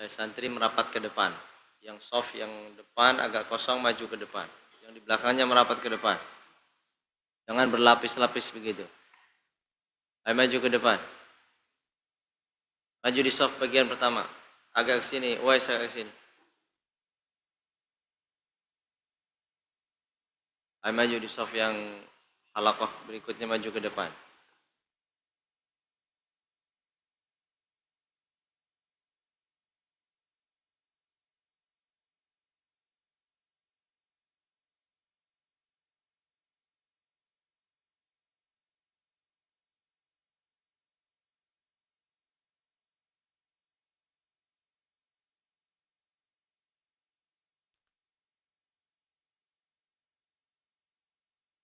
santri merapat ke depan. Yang soft yang depan agak kosong maju ke depan. Yang di belakangnya merapat ke depan. Jangan berlapis-lapis begitu. Ayo maju ke depan. Maju di soft bagian pertama. Agak ke sini, agak ke sini. Ayo maju di soft yang halaqah berikutnya, maju ke depan.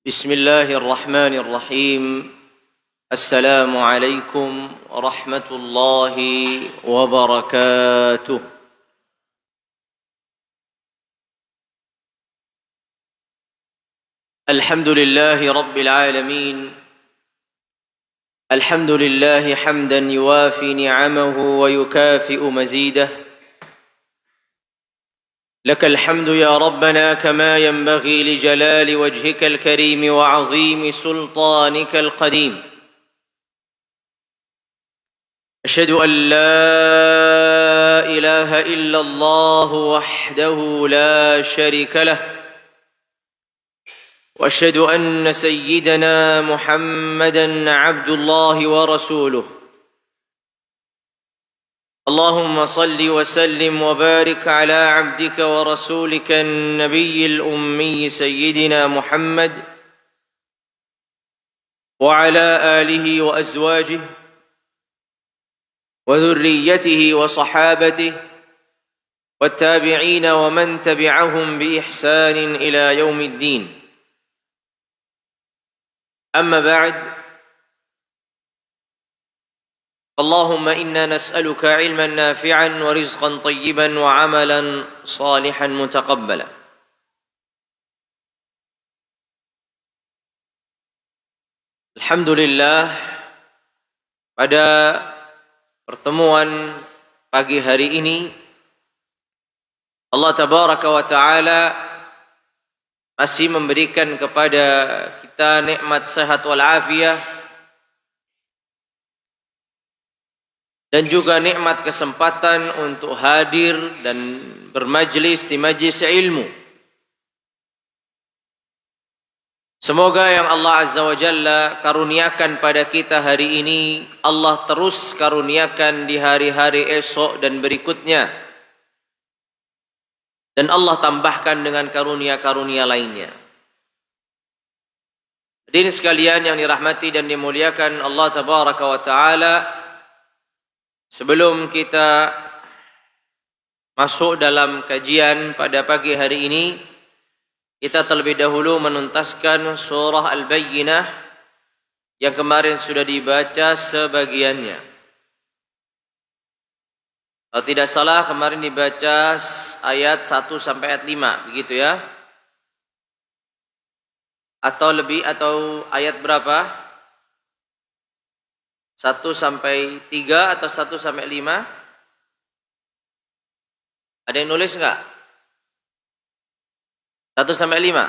Bismillahirrahmanirrahim. Assalamualaikum warahmatullahi wabarakatuh. Alhamdulillahi rabbil alamin. Alhamdulillahi hamdan yuwafi ni'amahu wa yukafi'u mazidah. لك الحمد يا ربنا كما ينبغي لجلال وجهك الكريم وعظيم سلطانك القديم. أشهد أن لا إله إلا الله وحده لا شريك له، وأشهد أن سيدنا محمدا عبد الله ورسوله. اللهم صل وسلم وبارك على عبدك ورسولك النبي الأمي سيدنا محمد وعلى آله وأزواجه وذريته وصحابته والتابعين ومن تبعهم بإحسان إلى يوم الدين. أما بعد، اللهم إنا نسألك علما نافعا ورزقا طيبا وعملا صالحا متقبلا. Alhamdulillah, pada pertemuan pagi hari ini Allah Tabaraka wa Ta'ala masih memberikan kepada kita nikmat sehat wal afiyah dan juga nikmat kesempatan untuk hadir dan bermajlis di majlis ilmu. Semoga yang Allah Azza wa Jalla karuniakan pada kita hari ini, Allah terus karuniakan di hari-hari esok dan berikutnya. Dan Allah tambahkan dengan karunia-karunia lainnya. Hadirin sekalian yang dirahmati dan dimuliakan Allah Tabaraka wa Ta'ala, sebelum kita masuk dalam kajian pada pagi hari ini, kita terlebih dahulu menuntaskan surah Al-Bayyinah yang kemarin sudah dibaca sebagiannya. Kalau tidak salah kemarin dibaca ayat 1 sampai ayat 5, begitu ya? Atau lebih, atau ayat berapa? 1 sampai 3 atau 1 sampai 5? Ada yang nulis enggak? 1 sampai 5?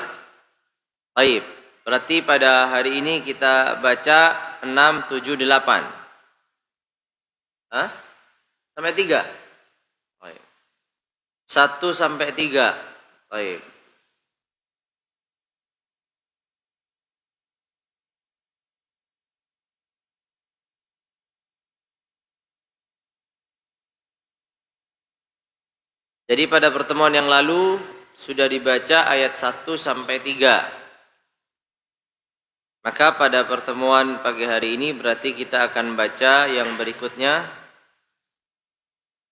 Baik, berarti pada hari ini kita baca 6, 7, 8. Hah? Sampai 3? Baik. 1 sampai 3. Baik. Jadi pada pertemuan yang lalu sudah dibaca ayat 1 sampai 3. Maka pada pertemuan pagi hari ini berarti kita akan baca yang berikutnya.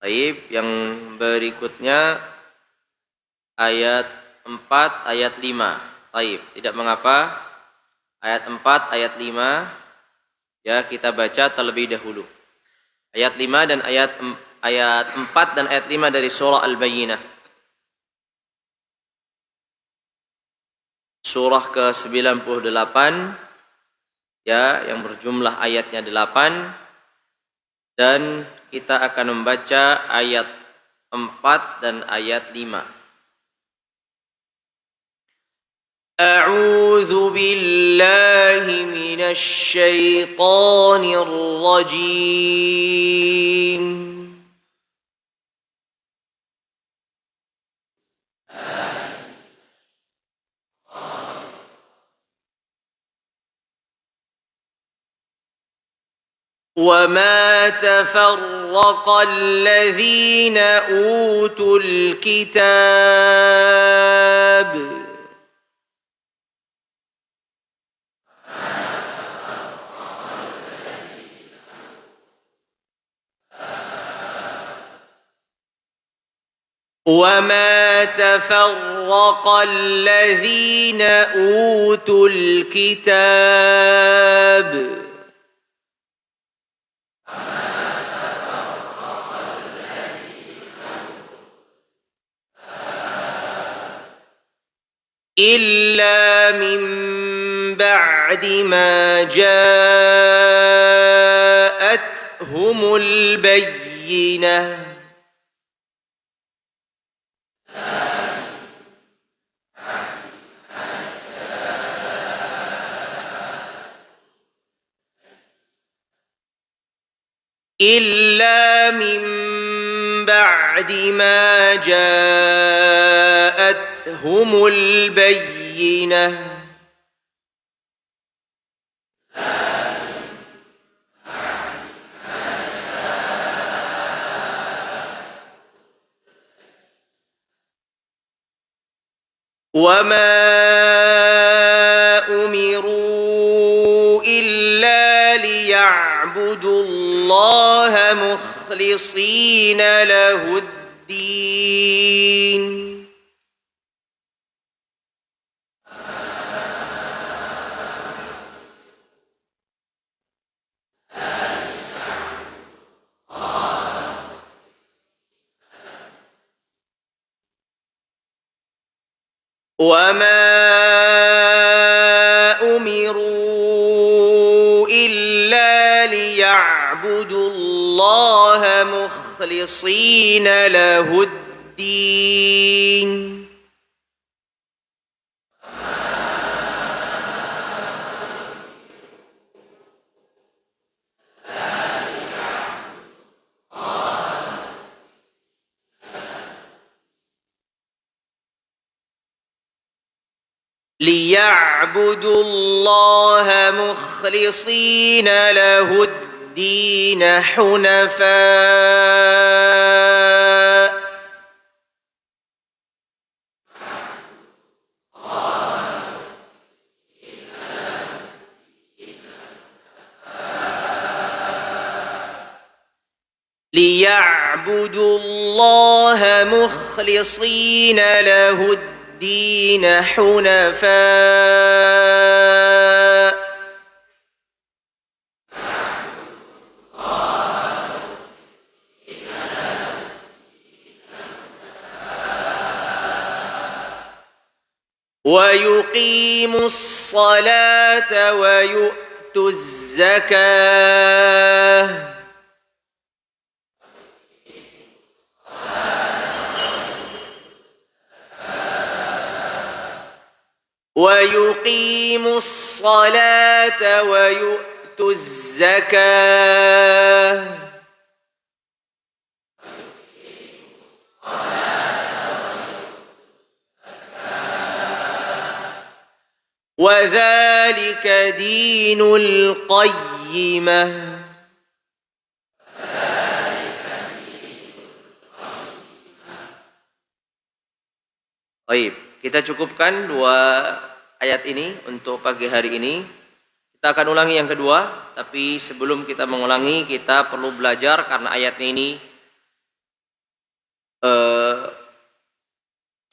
Baik, yang berikutnya ayat 4, ayat 5. Baik, tidak mengapa. Ayat 4, ayat 5 ya kita baca terlebih dahulu. Ayat 5 dan ayat 4 dan ayat 5 dari surah Al-Bayyinah. Surah ke-98 ya, yang berjumlah ayatnya 8, dan kita akan membaca ayat 4 dan ayat 5. A'udzu billahi minasy syaithanir rajim. وما تفرق الذين أوتوا الكتاب وما تفرق الذين أوتوا الكتاب إلا من بعد ما جاءتهم البينة إلا من بعد ما جاءتهم البينة وما أمروا إلا ليعبدوا الله مخلصين له الدين وما أمروا إلا ليعبدوا الله مخلصين له الدين ليعبدوا الله مخلصين له الدين حنفاء ليعبدوا الله مخلصين له الدين حنفاء ويقيموا الصلاة ويؤتوا الزكاة ويقيموا الصلاة ويؤتوا الزكاة وذلك دين القيمة. Baik, kita cukupkan 2 ayat ini untuk pagi hari ini. Kita akan ulangi yang kedua, tapi sebelum kita mengulangi kita perlu belajar karena ayatnya ini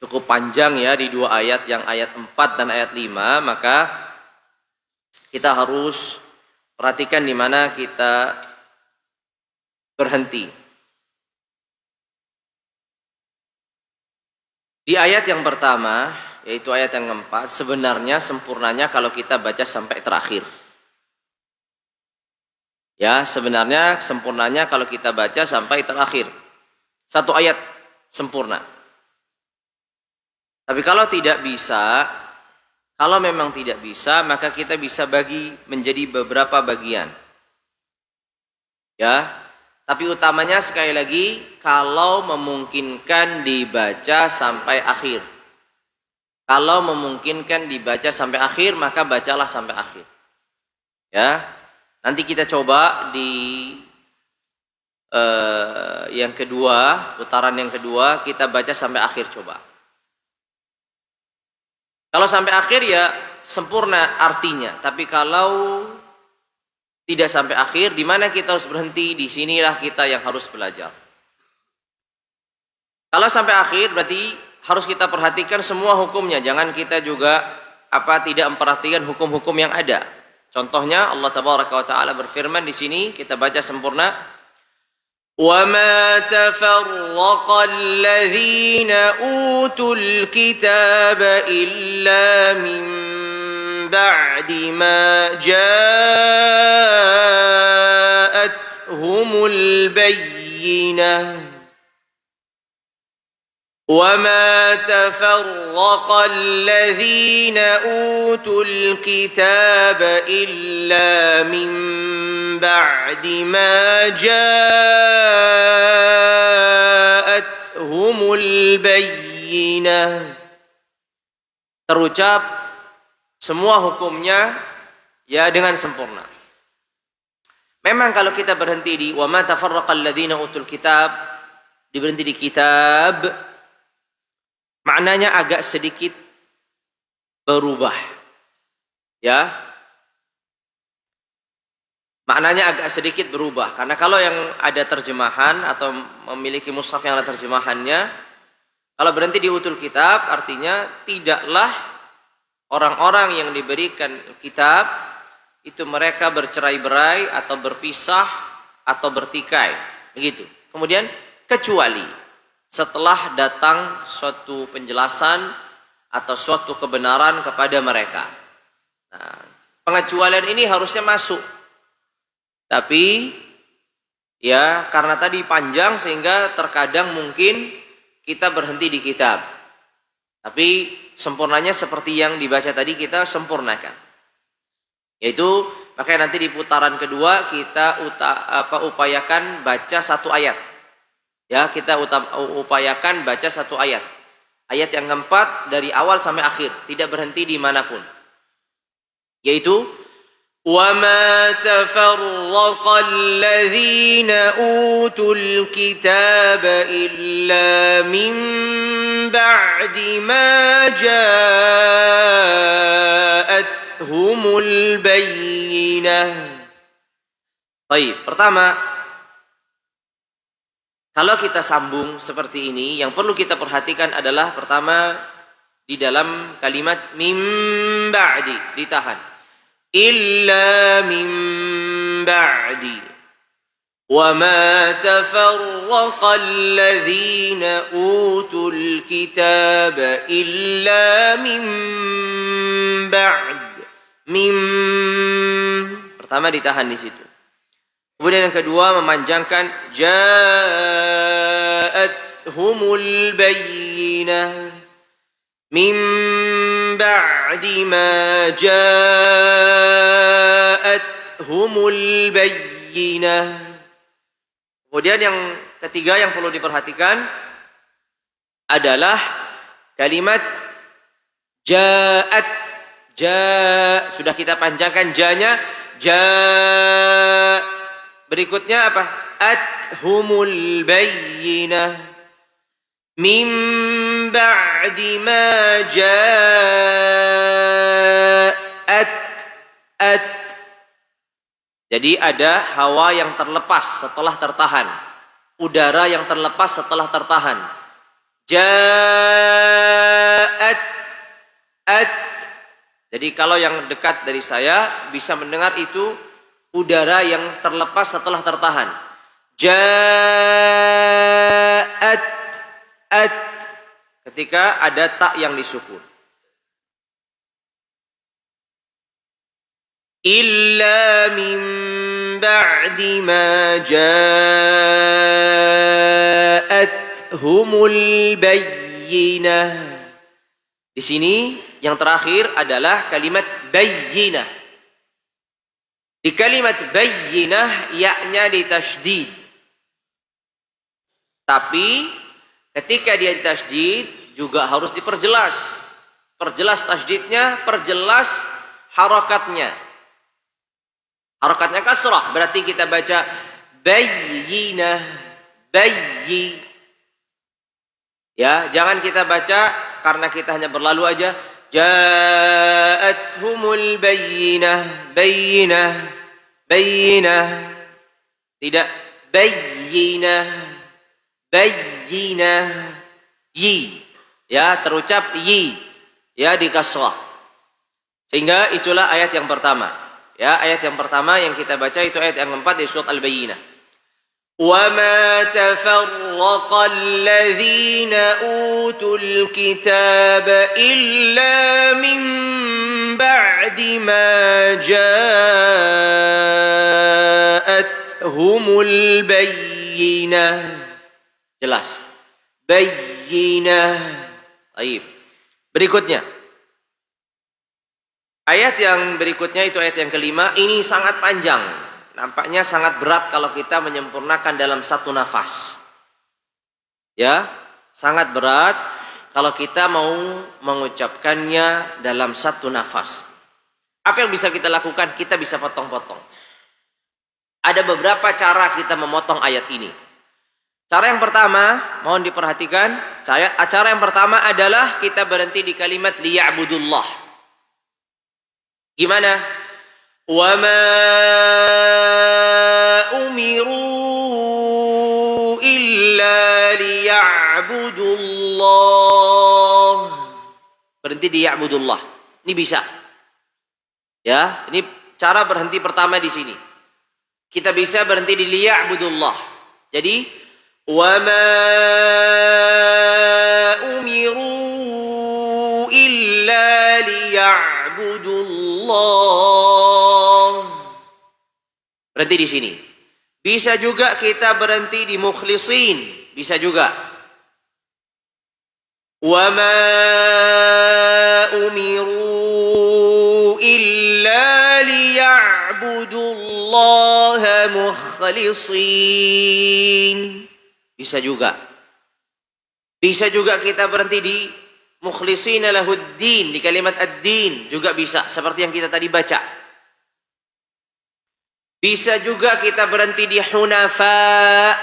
cukup panjang ya, di 2 ayat, yang ayat 4 dan ayat 5, maka kita harus perhatikan di mana kita berhenti. Di ayat yang pertama, yaitu ayat yang keempat, sebenarnya sempurnanya kalau kita baca sampai terakhir. Ya, sebenarnya sempurnanya kalau kita baca sampai terakhir. 1 ayat sempurna. Tapi kalau memang tidak bisa, maka kita bisa bagi menjadi beberapa bagian. Ya, tapi utamanya sekali lagi kalau memungkinkan dibaca sampai akhir. Kalau memungkinkan dibaca sampai akhir, maka bacalah sampai akhir. Ya, nanti kita coba di yang kedua, putaran yang kedua kita baca sampai akhir coba. Kalau sampai akhir ya sempurna artinya. Tapi kalau tidak sampai akhir, di mana kita harus berhenti? Di sinilah kita yang harus belajar. Kalau sampai akhir berarti harus kita perhatikan semua hukumnya. Jangan kita juga tidak memperhatikan hukum-hukum yang ada. Contohnya Allah Tabaraka wa Taala berfirman di sini, kita baca sempurna. وَمَا تَفَرَّقَ الَّذِينَ أُوتُوا الْكِتَابَ إِلَّا مِنْ بَعْدِ مَا جَاءَتْهُمُ الْبَيِّنَةُ وَمَا تَفَرَّقَ الَّذِينَ أُوتُوا الْكِتَابَ إِلَّا مِنْ بَعْدِ مَا جَاءَتْهُمُ الْبَيِّنَةُ. Terucap semua hukumnya ya dengan sempurna. Memang kalau kita berhenti di wa ma tafarraqal ladzina utul kitab, diberhenti di kitab, maknanya agak sedikit berubah. Ya. Maknanya agak sedikit berubah. Karena kalau yang ada terjemahan atau memiliki mushaf yang ada terjemahannya, kalau berhenti di utul kitab artinya tidaklah orang-orang yang diberikan kitab itu mereka bercerai-berai atau berpisah atau bertikai. Begitu. Kemudian kecuali setelah datang suatu penjelasan atau suatu kebenaran kepada mereka. Nah, pengecualian ini harusnya masuk. Tapi ya karena tadi panjang sehingga terkadang mungkin kita berhenti di kitab. Tapi sempurnanya seperti yang dibaca tadi kita sempurnakan. Yaitu makanya nanti di putaran kedua kita upayakan baca satu ayat. Ya, kita upayakan baca satu ayat. Ayat yang keempat dari awal sampai akhir, tidak berhenti di manapun. Yaitu وَمَا تَفَرَّقَ الَّذِينَ أُوتُوا الْكِتَابَ إِلَّا مِنْ بَعْدِ مَا جَاءَتْهُمُ الْبَيِّنَةُ. Baik, pertama, kalau kita sambung seperti ini, yang perlu kita perhatikan adalah pertama di dalam kalimat mim ba'di ditahan. Illa min ba'di wa ma tafarraqa alladhina utul kitaba illa min ba'd. Mim pertama ditahan di situ. Kemudian yang kedua memanjangkan ja'athumul bayyinah min ba'di ma ja'athumul bayyinah. Kemudian yang ketiga yang perlu diperhatikan adalah kalimat ja'at. Sudah kita panjangkan ja-nya, ja'. Berikutnya apa? Athumul bayyinah min ba'di ma ja'at. Jadi ada hawa yang terlepas setelah tertahan, udara yang terlepas setelah tertahan. Ja'at. Jadi kalau yang dekat dari saya bisa mendengar itu udara yang terlepas setelah tertahan. Ja'at. Ketika ada tak yang disukun. Illa min ba'di ma Ja'athumul bayyinah. Di sini yang terakhir adalah kalimat bayyinah. Di kalimat bayyinah ya-nya ditasydid. Tapi ketika dia ditasydid juga harus diperjelas. Perjelas tasydidnya, perjelas harakatnya. Harakatnya kasrah, berarti kita baca bayyinah, bayyi. Ya, jangan kita baca karena kita hanya berlalu aja. Ja'athumul bayyinah, bayyinah, bayyinah. Tidak, bayyinah, bayyinah, yi. Ya, terucap yi. Ya, di kasrah. Sehingga itulah ayat yang pertama. Ya, ayat yang pertama yang kita baca itu ayat yang keempat di surat Al-Bayyinah. وَمَا تَفَرَّقَ الَّذِينَ أُوتُوا الْكِتَابَ إِلَّا مِنْ بَعْدِ مَا جَاءَتْهُمُ الْبَيِّنَةُ. Jelas. Bayyinah. Baik. Berikutnya. Ayat yang berikutnya itu ayat yang kelima. Ini sangat panjang. Nampaknya sangat berat kalau kita menyempurnakan dalam satu nafas. Ya, sangat berat kalau kita mau mengucapkannya dalam satu nafas. Apa yang bisa kita lakukan? Kita bisa potong-potong. Ada beberapa cara kita memotong ayat ini. Cara yang pertama, mohon diperhatikan. Cara yang pertama adalah kita berhenti di kalimat liya'budullah. Gimana? Wa ma umiru illa liya'budullah. Berhenti di ya'budullah. Ini bisa. Ya, ini cara berhenti pertama di sini. Kita bisa berhenti di liya'budullah. Jadi wa ma umiru illa liya'budullah. Berhenti di sini. Bisa juga kita berhenti di mukhlisin, bisa juga. Wa ma umiru illa liya'budullaha mukhlisin. Bisa juga. Bisa juga kita berhenti di mukhlishina lahuddin, di kalimat ad-din juga bisa, seperti yang kita tadi baca. Bisa juga kita berhenti di hunafa,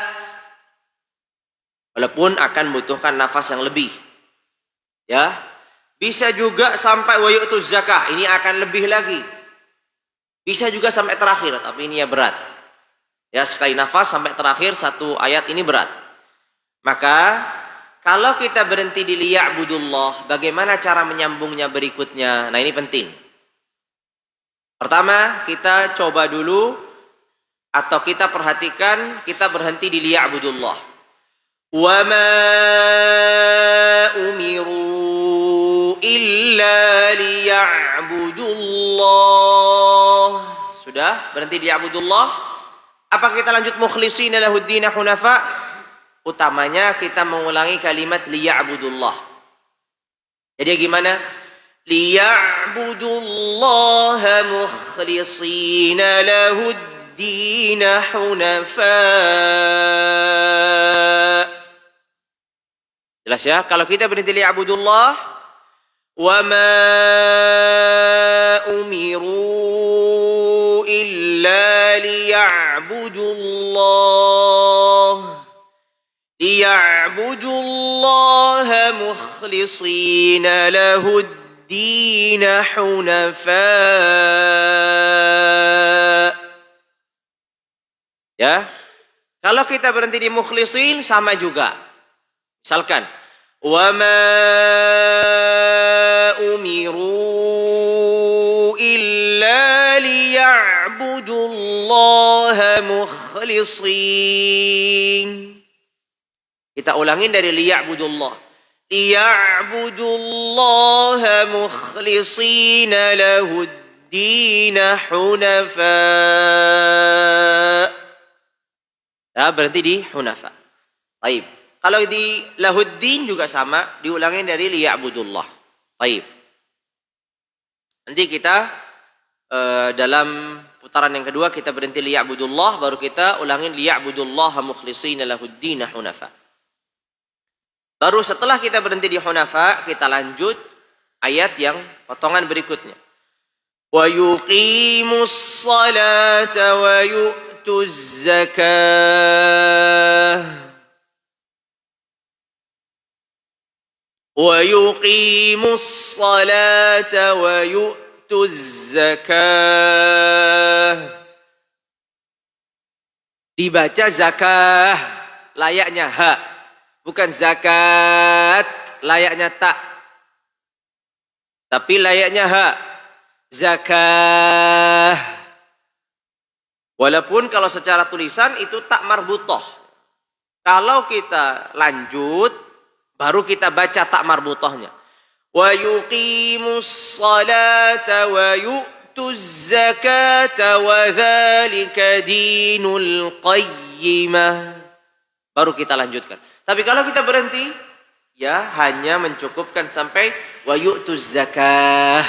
walaupun akan membutuhkan nafas yang lebih. Ya. Bisa juga sampai wa yu'tuz zakah, ini akan lebih lagi. Bisa juga sampai terakhir, tapi ini ya berat. Ya, sekali nafas sampai terakhir satu ayat ini berat. Maka kalau kita berhenti di liya'budullah, bagaimana cara menyambungnya berikutnya? Nah, ini penting. Pertama, kita coba dulu atau kita perhatikan, kita berhenti di liya'budullah. Wa ma umiru illa liya'budullah. Sudah, berhenti di liya'budullah. Apa kita lanjut mukhlishina lahuddin hunafa? Utamanya kita mengulangi kalimat liya'budullah. Jadi gimana? Liya'budullaha mukhlishina lahuddin hunafa. Jelas ya? Kalau kita berhenti liya'budullah, wa ma umiru illa liya'budullah liya'budullaha mukhlishina lahuddin hunafa. Ya. Kalau kita berhenti di mukhlisin sama juga. Misalkan wa ma umiru illa liya'budullaha mukhlisin. Kita ulangin dari liya'budullah. Liya'budullaha mukhlishina lahuddin hunafa. Ya, berhenti di hunafa. Baik. Kalau di lahuddin juga sama, diulangin dari liya'budullah. Baik. Nanti kita dalam putaran yang kedua kita berhenti liya'budullah, baru kita ulangin liya'budullaha mukhlishina lahuddin hunafa. Baru setelah kita berhenti di hunafa, kita lanjut ayat yang potongan berikutnya. Wa yuqimus salata wa yu'tuz zakah. وَيُقِيمُ الصَّلَاةَ وَيُؤْتُ الزَّكَاةَ. Dibaca zakah, layaknya ha. Bukan zakat, layaknya ta. Tapi layaknya ha. Zakah. Walaupun kalau secara tulisan itu tak marbutoh. Kalau kita lanjut, baru kita baca tak marbutohnya. Wa yuqimus salata wa yu'tuz zakata wa dzalika dinul qayyimah. Baru kita lanjutkan. Tapi kalau kita berhenti, ya hanya mencukupkan sampai wa yu'tuz zakah.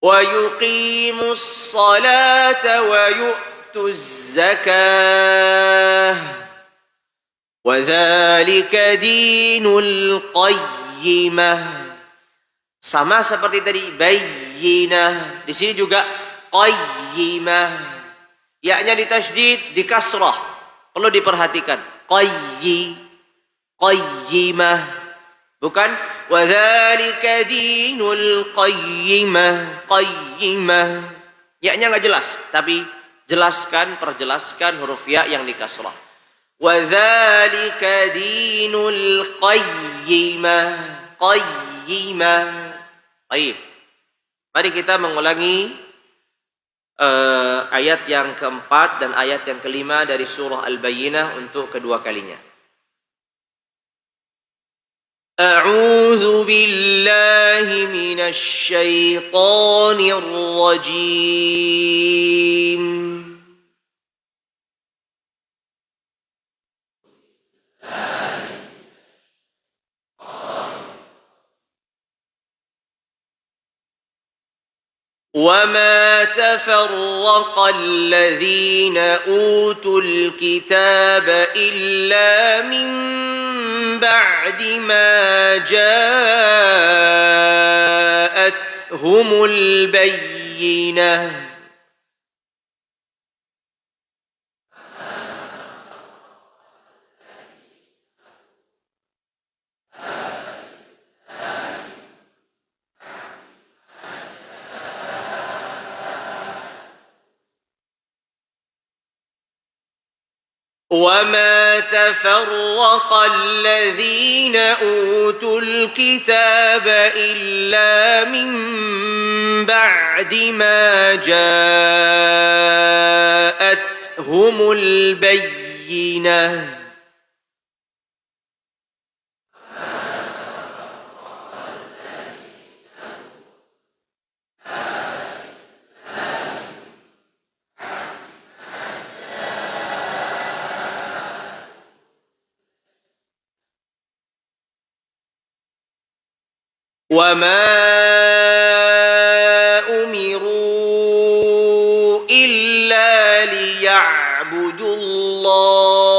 Wa yuqimus salata wa yu'tuz zakah. وَذَلِكَ دِينُ الْقَيِّمَةِ. Sama seperti tadi bayyinah, di sini juga qayyimah. Ya-nya ditasydid, di kasrah. Perlu diperhatikan. Qayyimah. Bukan وَذَلِكَ دِينُ الْقَيِّمَةِ. Qayyimah. Ya-nya enggak jelas, tapi perjelaskan huruf ya yang di kasrah. وَذَلِكَ دِينُ الْقَيِّمَةِ. Qayyimah. Baik. Mari kita mengulangi ayat yang keempat dan ayat yang kelima dari surah Al-Bayyinah untuk kedua kalinya. A'udzu billahi minasy syaithanir rajim. وَمَا تَفَرَّقَ الَّذِينَ أُوتُوا الْكِتَابَ إِلَّا مِنْ بَعْدِ مَا جَاءَتْهُمُ الْبَيِّنَةُ. وَمَا تَفَرَّقَ الَّذِينَ أُوتُوا الْكِتَابَ إِلَّا مِنْ بَعْدِ مَا جَاءَتْهُمُ الْبَيِّنَةُ. وَمَا أُمِرُوا إِلَّا لِيَعْبُدُوا اللَّهَ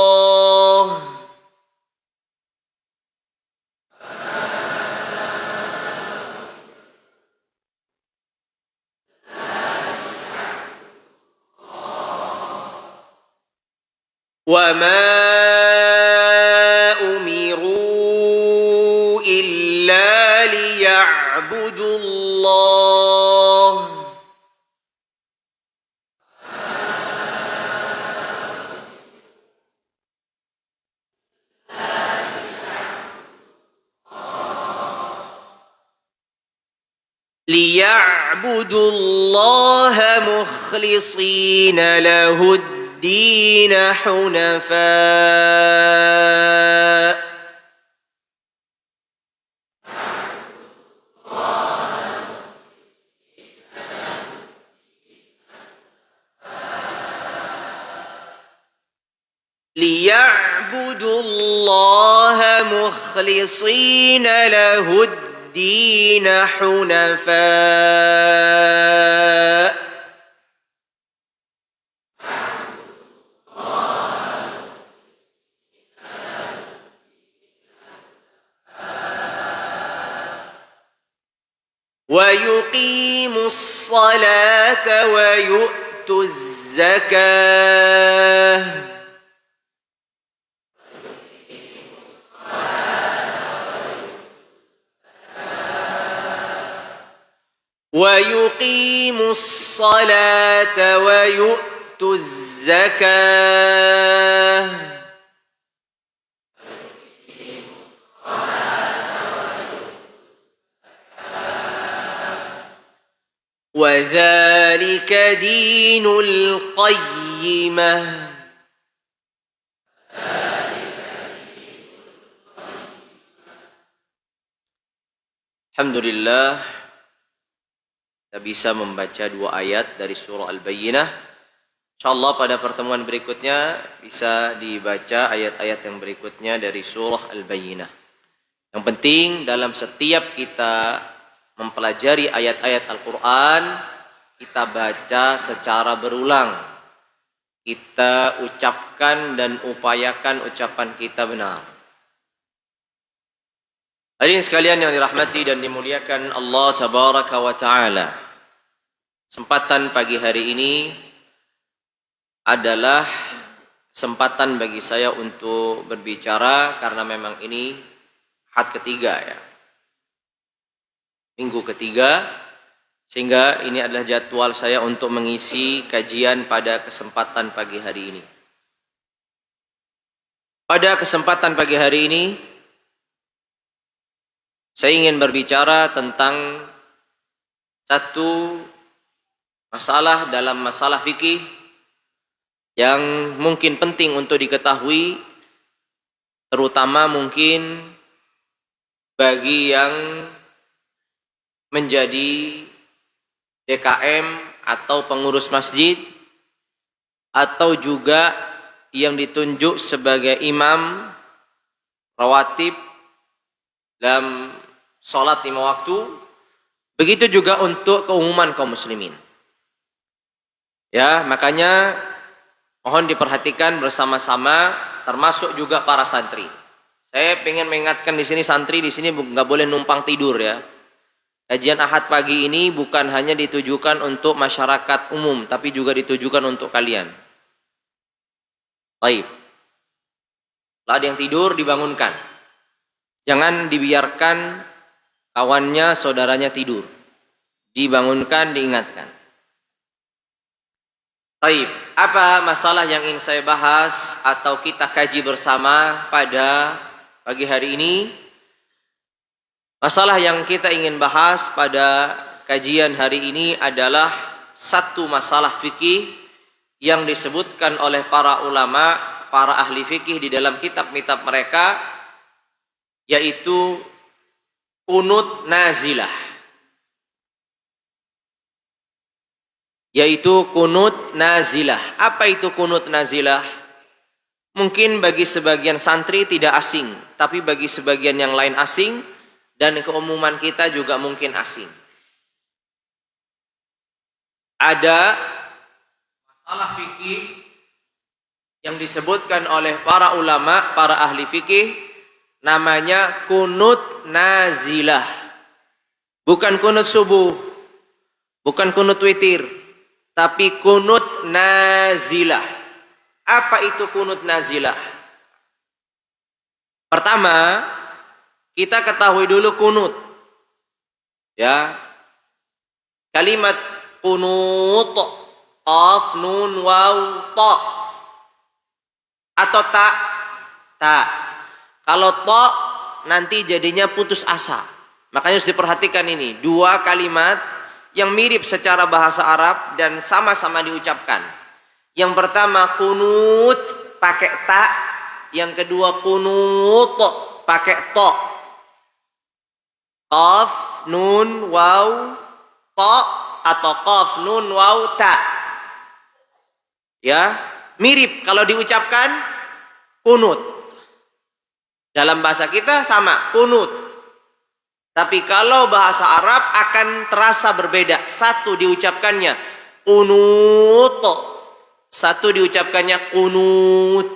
ليعبدوا الله مخلصين له الدين حنفاء ليعبدوا Wa'budullaha mukhlishina lahuddin hunafa. ويقيموا الصلاة ويؤتوا الزكاة ويقيموا الصلاة ويؤتوا الزكاة وذلك دين القيمة. Alhamdulillah, kita bisa membaca 2 ayat dari surah Al-Bayyinah. InsyaAllah pada pertemuan berikutnya bisa dibaca ayat-ayat yang berikutnya dari surah Al-Bayyinah. Yang penting dalam setiap kita mempelajari ayat-ayat Al-Quran, kita baca secara berulang. Kita ucapkan dan upayakan ucapan kita benar. Hadirin sekalian yang dirahmati dan dimuliakan Allah Tabaraka wa Ta'ala, kesempatan pagi hari ini adalah kesempatan bagi saya untuk berbicara karena memang ini had ketiga ya. Minggu ketiga, sehingga ini adalah jadwal saya untuk mengisi kajian pada kesempatan pagi hari ini. Pada kesempatan pagi hari ini, saya ingin berbicara tentang satu masalah dalam masalah fikih yang mungkin penting untuk diketahui, terutama mungkin bagi yang menjadi DKM atau pengurus masjid, atau juga yang ditunjuk sebagai imam rawatib dalam sholat 5 waktu. Begitu juga untuk keumuman kaum muslimin. Ya, makanya mohon diperhatikan bersama-sama, termasuk juga para santri. Saya ingin mengingatkan di sini, santri di sini nggak boleh numpang tidur ya. Kajian Ahad pagi ini bukan hanya ditujukan untuk masyarakat umum, tapi juga ditujukan untuk kalian. Baik. Kalau ada yang tidur, dibangunkan. Jangan dibiarkan kawannya, saudaranya tidur. Dibangunkan, diingatkan. Baik. Apa masalah yang ingin saya bahas atau kita kaji bersama pada pagi hari ini? Masalah yang kita ingin bahas pada kajian hari ini adalah satu masalah fikih yang disebutkan oleh para ulama, para ahli fikih di dalam kitab-kitab mereka, yaitu qunut nazilah. Yaitu qunut nazilah. Apa itu qunut nazilah? Mungkin bagi sebagian santri tidak asing, tapi bagi sebagian yang lain asing, dan keumuman kita juga mungkin asing. Ada masalah fikih yang disebutkan oleh para ulama, para ahli fikih, namanya qunut nazilah. Bukan qunut subuh, bukan qunut witir, tapi qunut nazilah. Apa itu qunut nazilah? Pertama, kita ketahui dulu qunut. Ya. Kalimat qunut, qaf, nun, waw, ta. Atau ta. Ta. Kalau ta nanti jadinya putus asa. Makanya harus diperhatikan ini. 2 kalimat yang mirip secara bahasa Arab dan sama-sama diucapkan. Yang pertama qunut pakai ta. Yang kedua qunut pakai ta. Qaf, nun, waw, ta, atau qaf, nun, waw, ta. Ya, mirip kalau diucapkan qunut. Dalam bahasa kita sama, kunut. Tapi kalau bahasa Arab akan terasa berbeda. Satu diucapkannya kunut, satu diucapkannya kunut.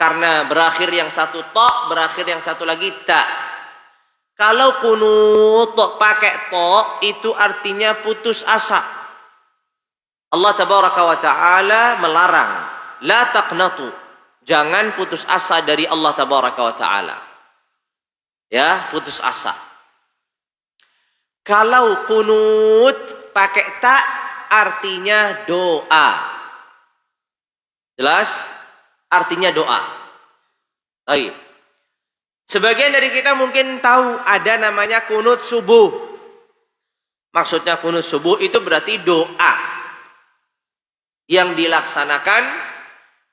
Karena berakhir yang satu to, berakhir yang satu lagi ta. Kalau kunut pakai to, itu artinya putus asa. Allah tabaraka wa ta'ala melarang, la taqnatu, jangan putus asa dari Allah tabaraka wa ta'ala. Ya, putus asa. Kalau kunut pakai ta, artinya doa. Jelas? Artinya doa. Baik. Sebagian dari kita mungkin tahu ada namanya kunut subuh. Maksudnya kunut subuh itu berarti doa yang dilaksanakan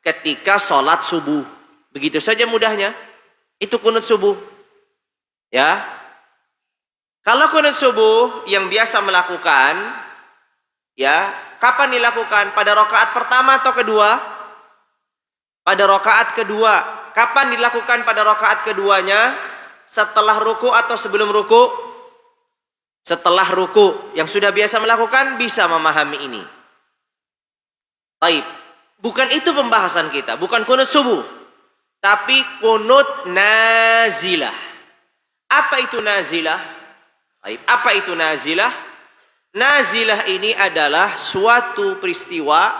ketika sholat subuh. Begitu saja mudahnya. Itu kunut subuh. Ya. Kalau kunut subuh yang biasa melakukan, ya, kapan dilakukan? Pada rakaat pertama atau kedua? Pada rakaat kedua. Kapan dilakukan pada rakaat keduanya? Setelah ruku atau sebelum ruku? Setelah ruku. Yang sudah biasa melakukan bisa memahami ini. Baik, bukan itu pembahasan kita, bukan kunut subuh, tapi kunut nazilah. Apa itu nazilah? Baik, apa itu nazilah? Nazilah ini adalah suatu peristiwa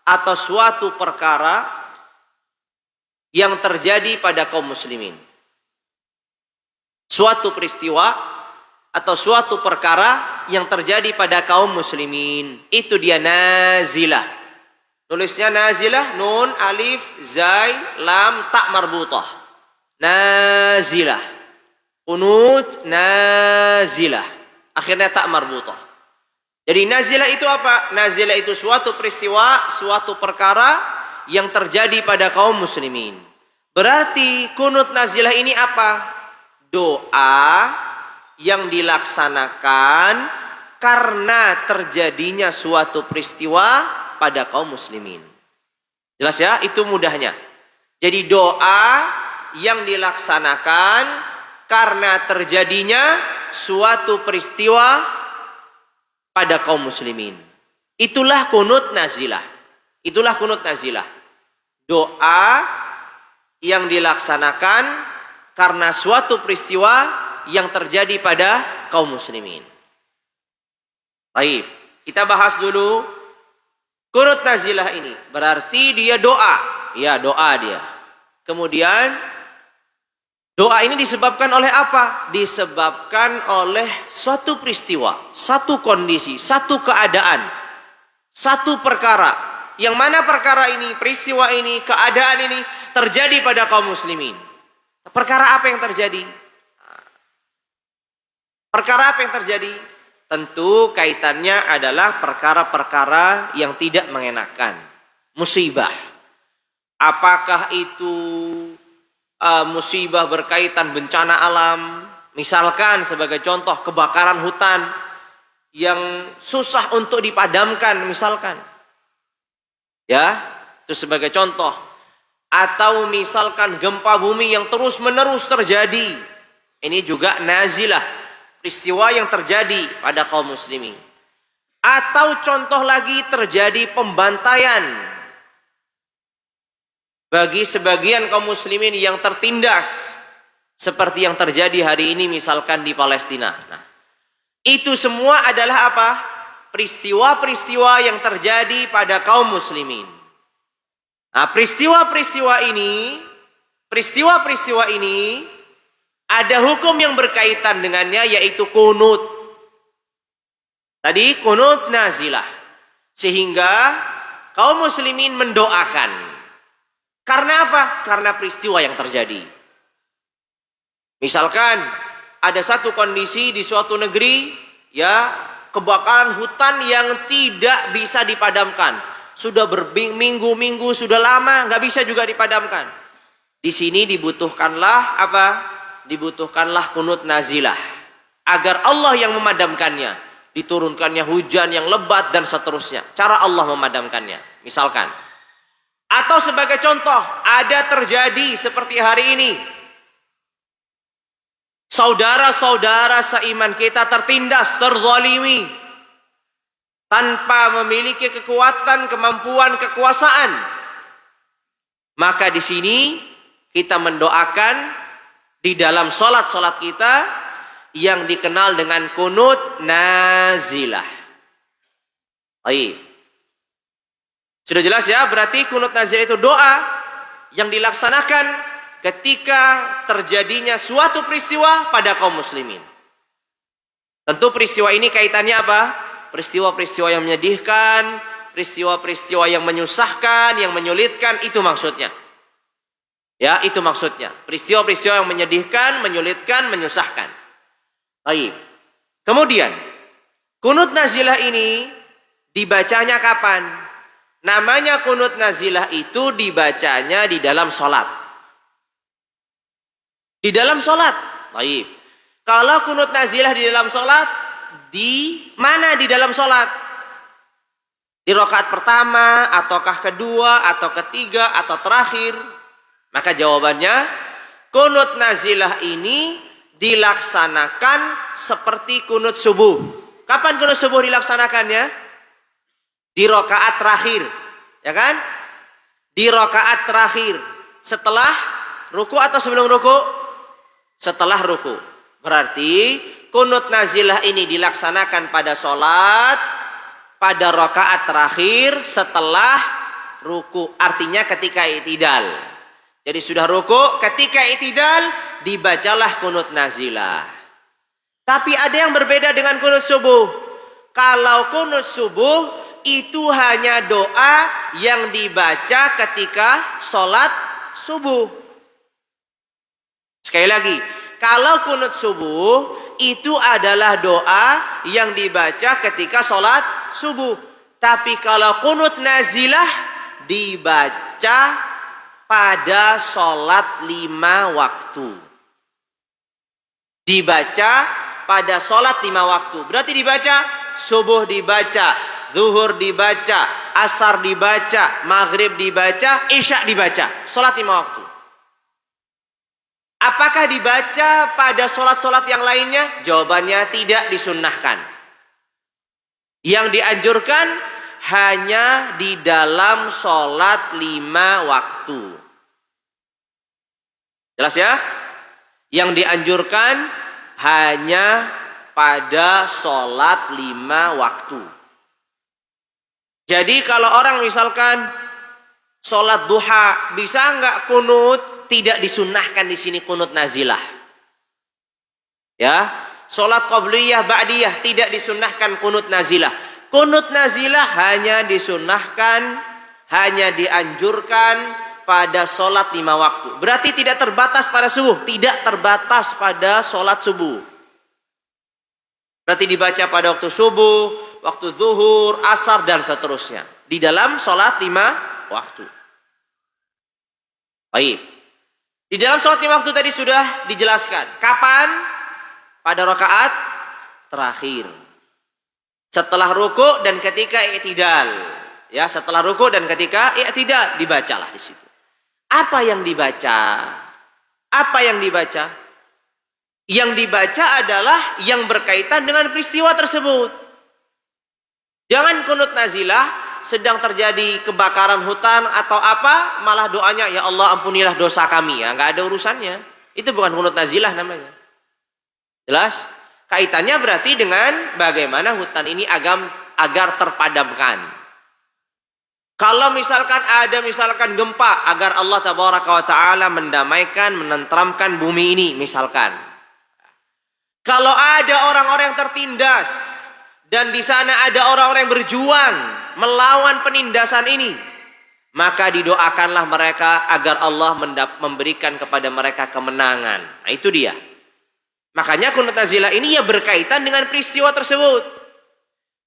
atau suatu perkara yang terjadi pada kaum muslimin. Suatu peristiwa atau suatu perkara yang terjadi pada kaum muslimin. Itu dia nazilah. Tulisnya nazilah, nun, alif, zai, lam, tak marbutah. Nazilah. Kunut nazilah. Akhirnya tak marbutah. Jadi nazilah itu apa? Nazilah itu suatu peristiwa, suatu perkara yang terjadi pada kaum muslimin. Berarti kunut nazilah ini apa? Doa yang dilaksanakan karena terjadinya suatu peristiwa pada kaum muslimin. Jelas ya? Itu mudahnya. Jadi doa yang dilaksanakan karena terjadinya suatu peristiwa pada kaum muslimin. Itulah kunut nazilah. Itulah kunut nazilah. Doa yang dilaksanakan karena suatu peristiwa yang terjadi pada kaum muslimin. Baik, kita bahas dulu kunut nazilah ini. Berarti dia doa. Ya, doa dia. Kemudian doa ini disebabkan oleh apa? Disebabkan oleh suatu peristiwa, satu kondisi, satu keadaan, satu perkara. Yang mana perkara ini, peristiwa ini, keadaan ini terjadi pada kaum muslimin. Perkara apa yang terjadi? Perkara apa yang terjadi? Tentu kaitannya adalah perkara-perkara yang tidak mengenakan. Musibah. Apakah itu musibah berkaitan bencana alam? Misalkan sebagai contoh kebakaran hutan yang susah untuk dipadamkan misalkan. Ya, itu sebagai contoh. Atau misalkan gempa bumi yang terus-menerus terjadi. Ini juga nazilah. Peristiwa yang terjadi pada kaum muslimin. Atau contoh lagi terjadi pembantaian bagi sebagian kaum muslimin yang tertindas. Seperti yang terjadi hari ini misalkan di Palestina. Nah, itu semua adalah apa? Peristiwa-peristiwa yang terjadi pada kaum muslimin. Nah, peristiwa-peristiwa ini ada hukum yang berkaitan dengannya, yaitu kunut. Tadi kunut nazilah. Sehingga kaum muslimin mendoakan. Karena apa? Karena peristiwa yang terjadi. Misalkan ada satu kondisi di suatu negeri, ya, kebakaran hutan yang tidak bisa dipadamkan. Sudah berminggu-minggu, sudah lama, nggak bisa juga dipadamkan. Di sini dibutuhkanlah apa? Dibutuhkanlah kunut nazilah. Agar Allah yang memadamkannya. Diturunkannya hujan yang lebat dan seterusnya. Cara Allah memadamkannya. Misalkan, Atau sebagai contoh, ada terjadi seperti hari ini, saudara-saudara seiman kita tertindas, terzalimi, tanpa memiliki kekuatan, kemampuan, kekuasaan. Maka di sini kita mendoakan di dalam solat-solat kita yang dikenal dengan kunut nazilah. Baik. Sudah jelas ya, berarti kunut nazilah itu doa yang dilaksanakan ketika terjadinya suatu peristiwa pada kaum muslimin. Tentu peristiwa ini kaitannya apa? Peristiwa-peristiwa yang menyedihkan, peristiwa-peristiwa yang menyusahkan, yang menyulitkan, itu maksudnya. Ya, itu maksudnya. Peristiwa-peristiwa yang menyedihkan, menyulitkan, menyusahkan. Baik. Kemudian, kunut nazilah ini dibacanya kapan? Namanya kunut nazilah itu dibacanya di dalam sholat. Di dalam sholat. Baik. Kalau kunut nazilah di dalam sholat, di mana di dalam sholat? Di rakaat pertama, ataukah kedua, atau ketiga, atau terakhir? Maka jawabannya, kunut nazilah ini dilaksanakan seperti kunut subuh. Kapan kunut subuh dilaksanakannya? Di rakaat terakhir, ya kan? Di rakaat terakhir, setelah ruku atau sebelum ruku? Setelah ruku. Berarti kunut nazilah ini dilaksanakan pada sholat pada rakaat terakhir setelah ruku. Artinya ketika i'tidal. Jadi sudah ruku, ketika i'tidal dibacalah kunut nazilah. Tapi ada yang berbeda dengan kunut subuh. Kalau kunut subuh itu hanya doa yang dibaca ketika sholat subuh. Sekali lagi, kalau kunut subuh itu adalah doa yang dibaca ketika sholat subuh. Tapi kalau kunut nazilah dibaca pada sholat 5 waktu. Dibaca pada sholat 5 waktu. Berarti dibaca subuh dibaca, zuhur dibaca, asar dibaca, maghrib dibaca, isya dibaca. Sholat 5 waktu. Apakah dibaca pada sholat-sholat yang lainnya? Jawabannya tidak disunnahkan. Yang dianjurkan hanya di dalam sholat 5 waktu. Jelas ya? Yang dianjurkan hanya pada sholat 5 waktu. Jadi kalau orang misalkan sholat duha, bisa nggak kunut? Tidak disunnahkan di sini kunut nazilah. Ya, sholat qabliyah, ba'diyah tidak disunnahkan kunut nazilah. Kunut nazilah hanya disunnahkan, hanya dianjurkan pada sholat 5 waktu. Berarti tidak terbatas pada subuh, tidak terbatas pada sholat subuh. Berarti dibaca pada waktu subuh, waktu zuhur, asar dan seterusnya. Di dalam sholat 5 waktu. Baik. Di dalam sholat 5 waktu tadi sudah dijelaskan. Kapan? Pada rakaat terakhir. Setelah ruku dan ketika i'tidal. Ya, setelah ruku dan ketika i'tidal dibacalah di situ. Apa yang dibaca? Apa yang dibaca? Yang dibaca adalah yang berkaitan dengan peristiwa tersebut. Jangan kunut nazilah sedang terjadi kebakaran hutan atau apa, malah doanya ya Allah ampunilah dosa kami, ya nggak ada urusannya. Itu bukan kunut nazilah namanya. Jelas? Kaitannya berarti dengan bagaimana hutan ini agar terpadamkan. Kalau misalkan ada gempa, agar Allah tabaraka wa ta'ala mendamaikan, menenteramkan bumi ini misalkan. Kalau ada orang-orang yang tertindas dan di sana ada orang-orang yang berjuang melawan penindasan ini, maka didoakanlah mereka agar Allah memberikan kepada mereka kemenangan. Nah, itu dia. Makanya kunut nazilah ini ya berkaitan dengan peristiwa tersebut.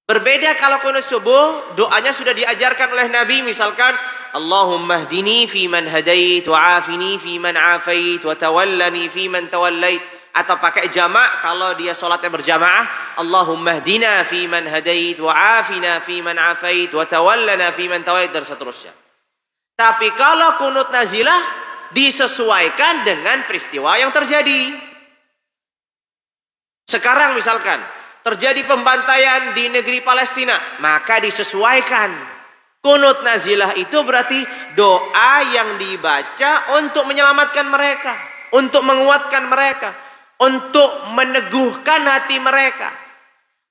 Berbeda kalau kunut subuh, doanya sudah diajarkan oleh Nabi, misalkan Allahumma hdini fi man hadait wa afini fi man afait wa tawallani fi man tawallait. Atau pakai jamak kalau dia sholatnya berjamaah, Allahumma hdina fi man hadait wa afina fi man afait wa tawallana fi man tawallait dan seterusnya. Tapi kalau kunut nazilah disesuaikan dengan peristiwa yang terjadi. Sekarang misalkan terjadi pembantaian di negeri Palestina, maka disesuaikan. Kunut nazilah itu berarti doa yang dibaca untuk menyelamatkan mereka, untuk menguatkan mereka, untuk meneguhkan hati mereka,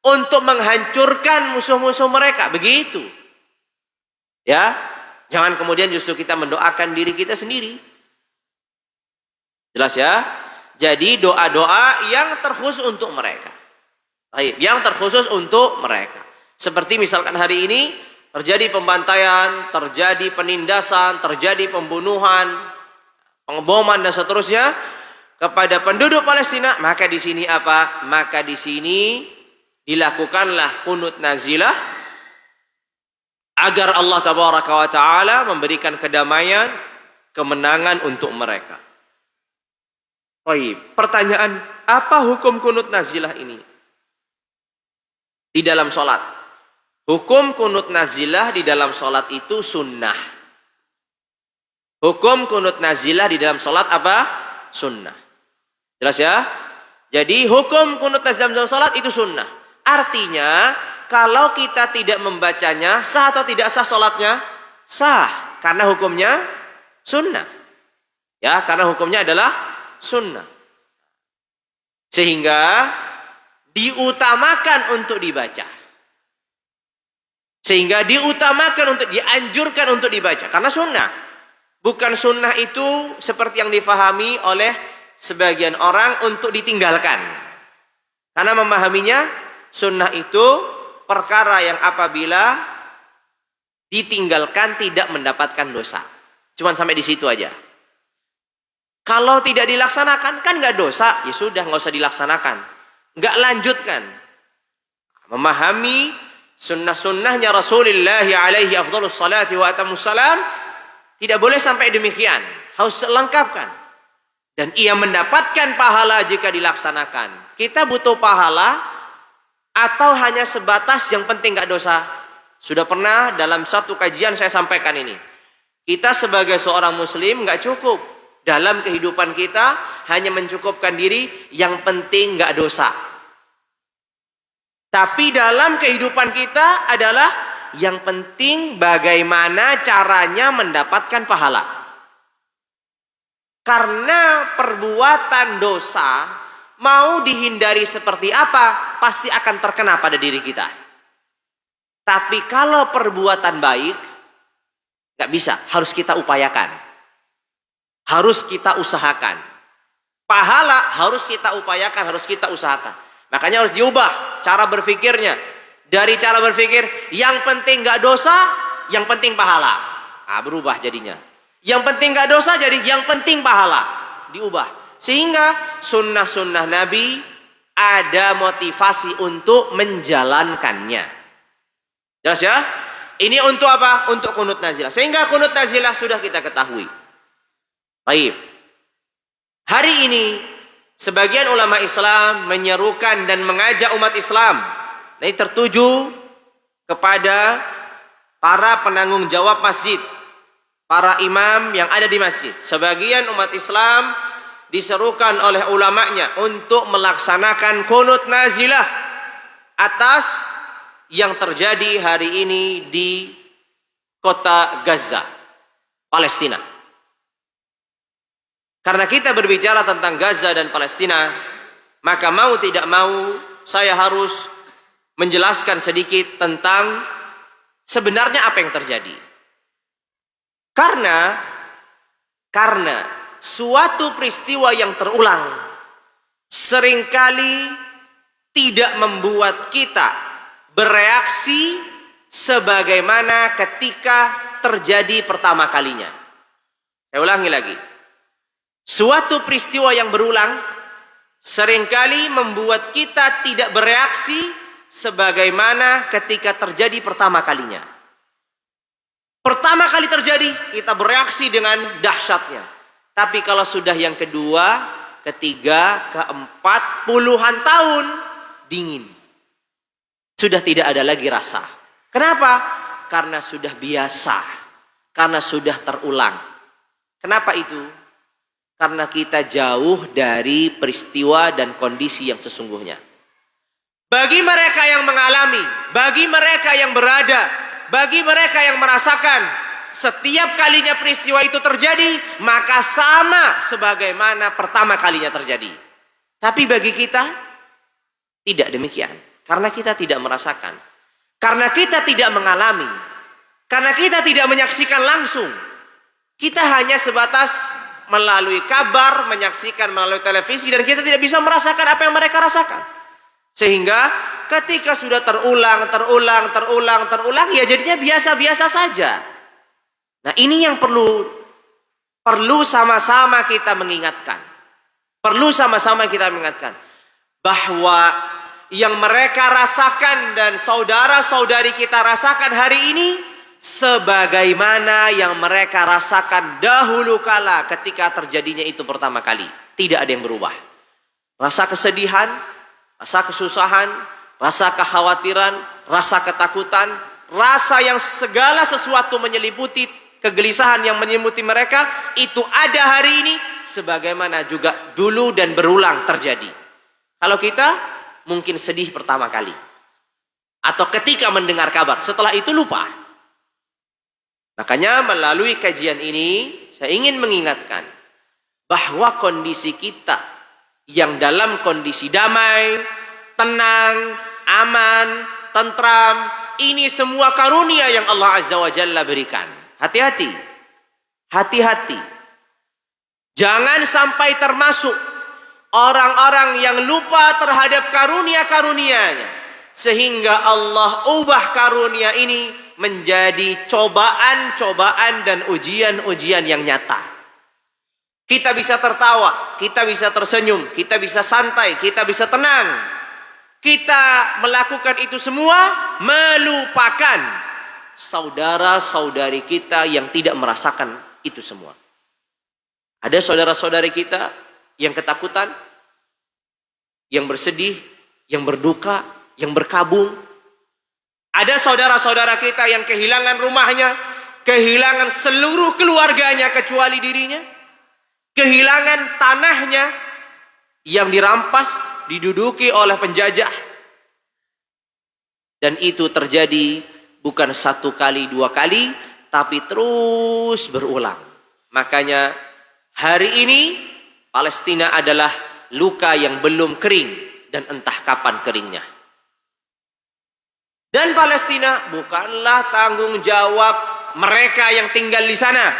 untuk menghancurkan musuh-musuh mereka. Begitu. Ya, jangan kemudian justru kita mendoakan diri kita sendiri. Jelas ya? Jadi doa-doa yang terkhusus untuk mereka. Yang terkhusus untuk mereka. Seperti misalkan hari ini terjadi pembantaian, terjadi penindasan, terjadi pembunuhan, pengeboman dan seterusnya kepada penduduk Palestina, maka di sini apa? Maka di sini dilakukanlah kunut nazilah agar Allah tabaraka wa taala memberikan kedamaian, kemenangan untuk mereka. Baik, pertanyaan, apa hukum kunut nazilah ini? Di dalam sholat. Hukum kunut nazilah di dalam sholat itu sunnah. Hukum kunut nazilah di dalam sholat apa? Sunnah. Jelas ya? Jadi hukum kunut nazilah dalam sholat itu sunnah. Artinya, kalau kita tidak membacanya, sah atau tidak sah sholatnya? Sah, karena hukumnya sunnah. Ya, karena hukumnya adalah sunnah. Sehingga diutamakan untuk dibaca. Sehingga diutamakan untuk dianjurkan untuk dibaca. Karena sunnah. Bukan sunnah itu seperti yang difahami oleh sebagian orang untuk ditinggalkan. Karena memahaminya sunnah itu perkara yang apabila ditinggalkan tidak mendapatkan dosa. Cuman sampai di situ aja. Kalau tidak dilaksanakan kan nggak dosa, ya sudah nggak usah dilaksanakan, nggak lanjutkan. Memahami sunnah-sunnahnya Rasulullah alaihi afdhalus salati wa atamus salam tidak boleh sampai demikian, harus lengkapkan. Dan ia mendapatkan pahala jika dilaksanakan. Kita butuh pahala atau hanya sebatas yang penting nggak dosa? Sudah pernah dalam satu kajian saya sampaikan ini. Kita sebagai seorang muslim nggak cukup. Dalam kehidupan kita hanya mencukupkan diri yang penting nggak dosa. Tapi dalam kehidupan kita adalah yang penting bagaimana caranya mendapatkan pahala. Karena perbuatan dosa mau dihindari seperti apa pasti akan terkena pada diri kita. Tapi kalau perbuatan baik nggak bisa, harus kita upayakan. Harus kita usahakan. Pahala harus kita upayakan, harus kita usahakan. Makanya harus diubah cara berpikirnya. Dari cara berpikir, yang penting gak dosa, yang penting pahala. Nah, berubah jadinya. Yang penting gak dosa, jadi yang penting pahala. Diubah. Sehingga sunnah-sunnah Nabi ada motivasi untuk menjalankannya. Jelas ya? Ini untuk apa? Untuk kunut nazilah. Sehingga kunut nazilah sudah kita ketahui. Baik. Hari ini sebagian ulama Islam menyerukan dan mengajak umat Islam. Ini tertuju kepada para penanggung jawab masjid, para imam yang ada di masjid. Sebagian umat Islam diserukan oleh ulamanya untuk melaksanakan kunut nazilah atas yang terjadi hari ini di kota Gaza, Palestina. Karena kita berbicara tentang Gaza dan Palestina, maka mau tidak mau saya harus menjelaskan sedikit tentang sebenarnya apa yang terjadi. Karena suatu peristiwa yang terulang seringkali tidak membuat kita bereaksi sebagaimana ketika terjadi pertama kalinya. Saya ulangi lagi. Suatu peristiwa yang berulang seringkali membuat kita tidak bereaksi sebagaimana ketika terjadi pertama kalinya. Pertama kali terjadi, kita bereaksi dengan dahsyatnya. Tapi kalau sudah yang kedua, ketiga, keempat, puluhan tahun, dingin. Sudah tidak ada lagi rasa. Kenapa? Karena sudah biasa. Karena sudah terulang. Kenapa itu? Karena kita jauh dari peristiwa dan kondisi yang sesungguhnya. Bagi mereka yang mengalami, bagi mereka yang berada, bagi mereka yang merasakan, setiap kalinya peristiwa itu terjadi, maka sama sebagaimana pertama kalinya terjadi. Tapi bagi kita, tidak demikian. Karena kita tidak merasakan. Karena kita tidak mengalami. Karena kita tidak menyaksikan langsung. Kita hanya sebatas melalui kabar, menyaksikan melalui televisi, dan kita tidak bisa merasakan apa yang mereka rasakan. Sehingga ketika sudah terulang, ya jadinya biasa-biasa saja. Nah, ini yang perlu sama-sama kita mengingatkan. Perlu sama-sama kita mengingatkan bahwa yang mereka rasakan dan saudara-saudari kita rasakan hari ini sebagaimana yang mereka rasakan dahulu kala ketika terjadinya itu pertama kali. Tidak ada yang berubah. Rasa kesedihan, rasa kesusahan, rasa kekhawatiran, rasa ketakutan, rasa yang segala sesuatu menyelimuti, kegelisahan yang menyelimuti mereka, itu ada hari ini sebagaimana juga dulu dan berulang terjadi. Kalau kita mungkin sedih pertama kali, atau ketika mendengar kabar, setelah itu lupa. Makanya melalui kajian ini saya ingin mengingatkan bahwa kondisi kita yang dalam kondisi damai, tenang, aman, tentram, ini semua karunia yang Allah Azza wa Jalla berikan. Hati-hati. Hati-hati. Jangan sampai termasuk orang-orang yang lupa terhadap karunia-karunianya, sehingga Allah ubah karunia ini menjadi cobaan-cobaan dan ujian-ujian yang nyata. Kita bisa tertawa, kita bisa tersenyum, kita bisa santai, kita bisa tenang. Kita melakukan itu semua melupakan saudara-saudari kita yang tidak merasakan itu semua. Ada saudara-saudari kita yang ketakutan, yang bersedih, yang berduka, yang berkabung. Ada saudara-saudara kita yang kehilangan rumahnya, kehilangan seluruh keluarganya kecuali dirinya, kehilangan tanahnya yang dirampas, diduduki oleh penjajah. Dan itu terjadi bukan satu kali, dua kali, tapi terus berulang. Makanya hari ini Palestina adalah luka yang belum kering dan entah kapan keringnya. Dan Palestina bukanlah tanggung jawab mereka yang tinggal di sana,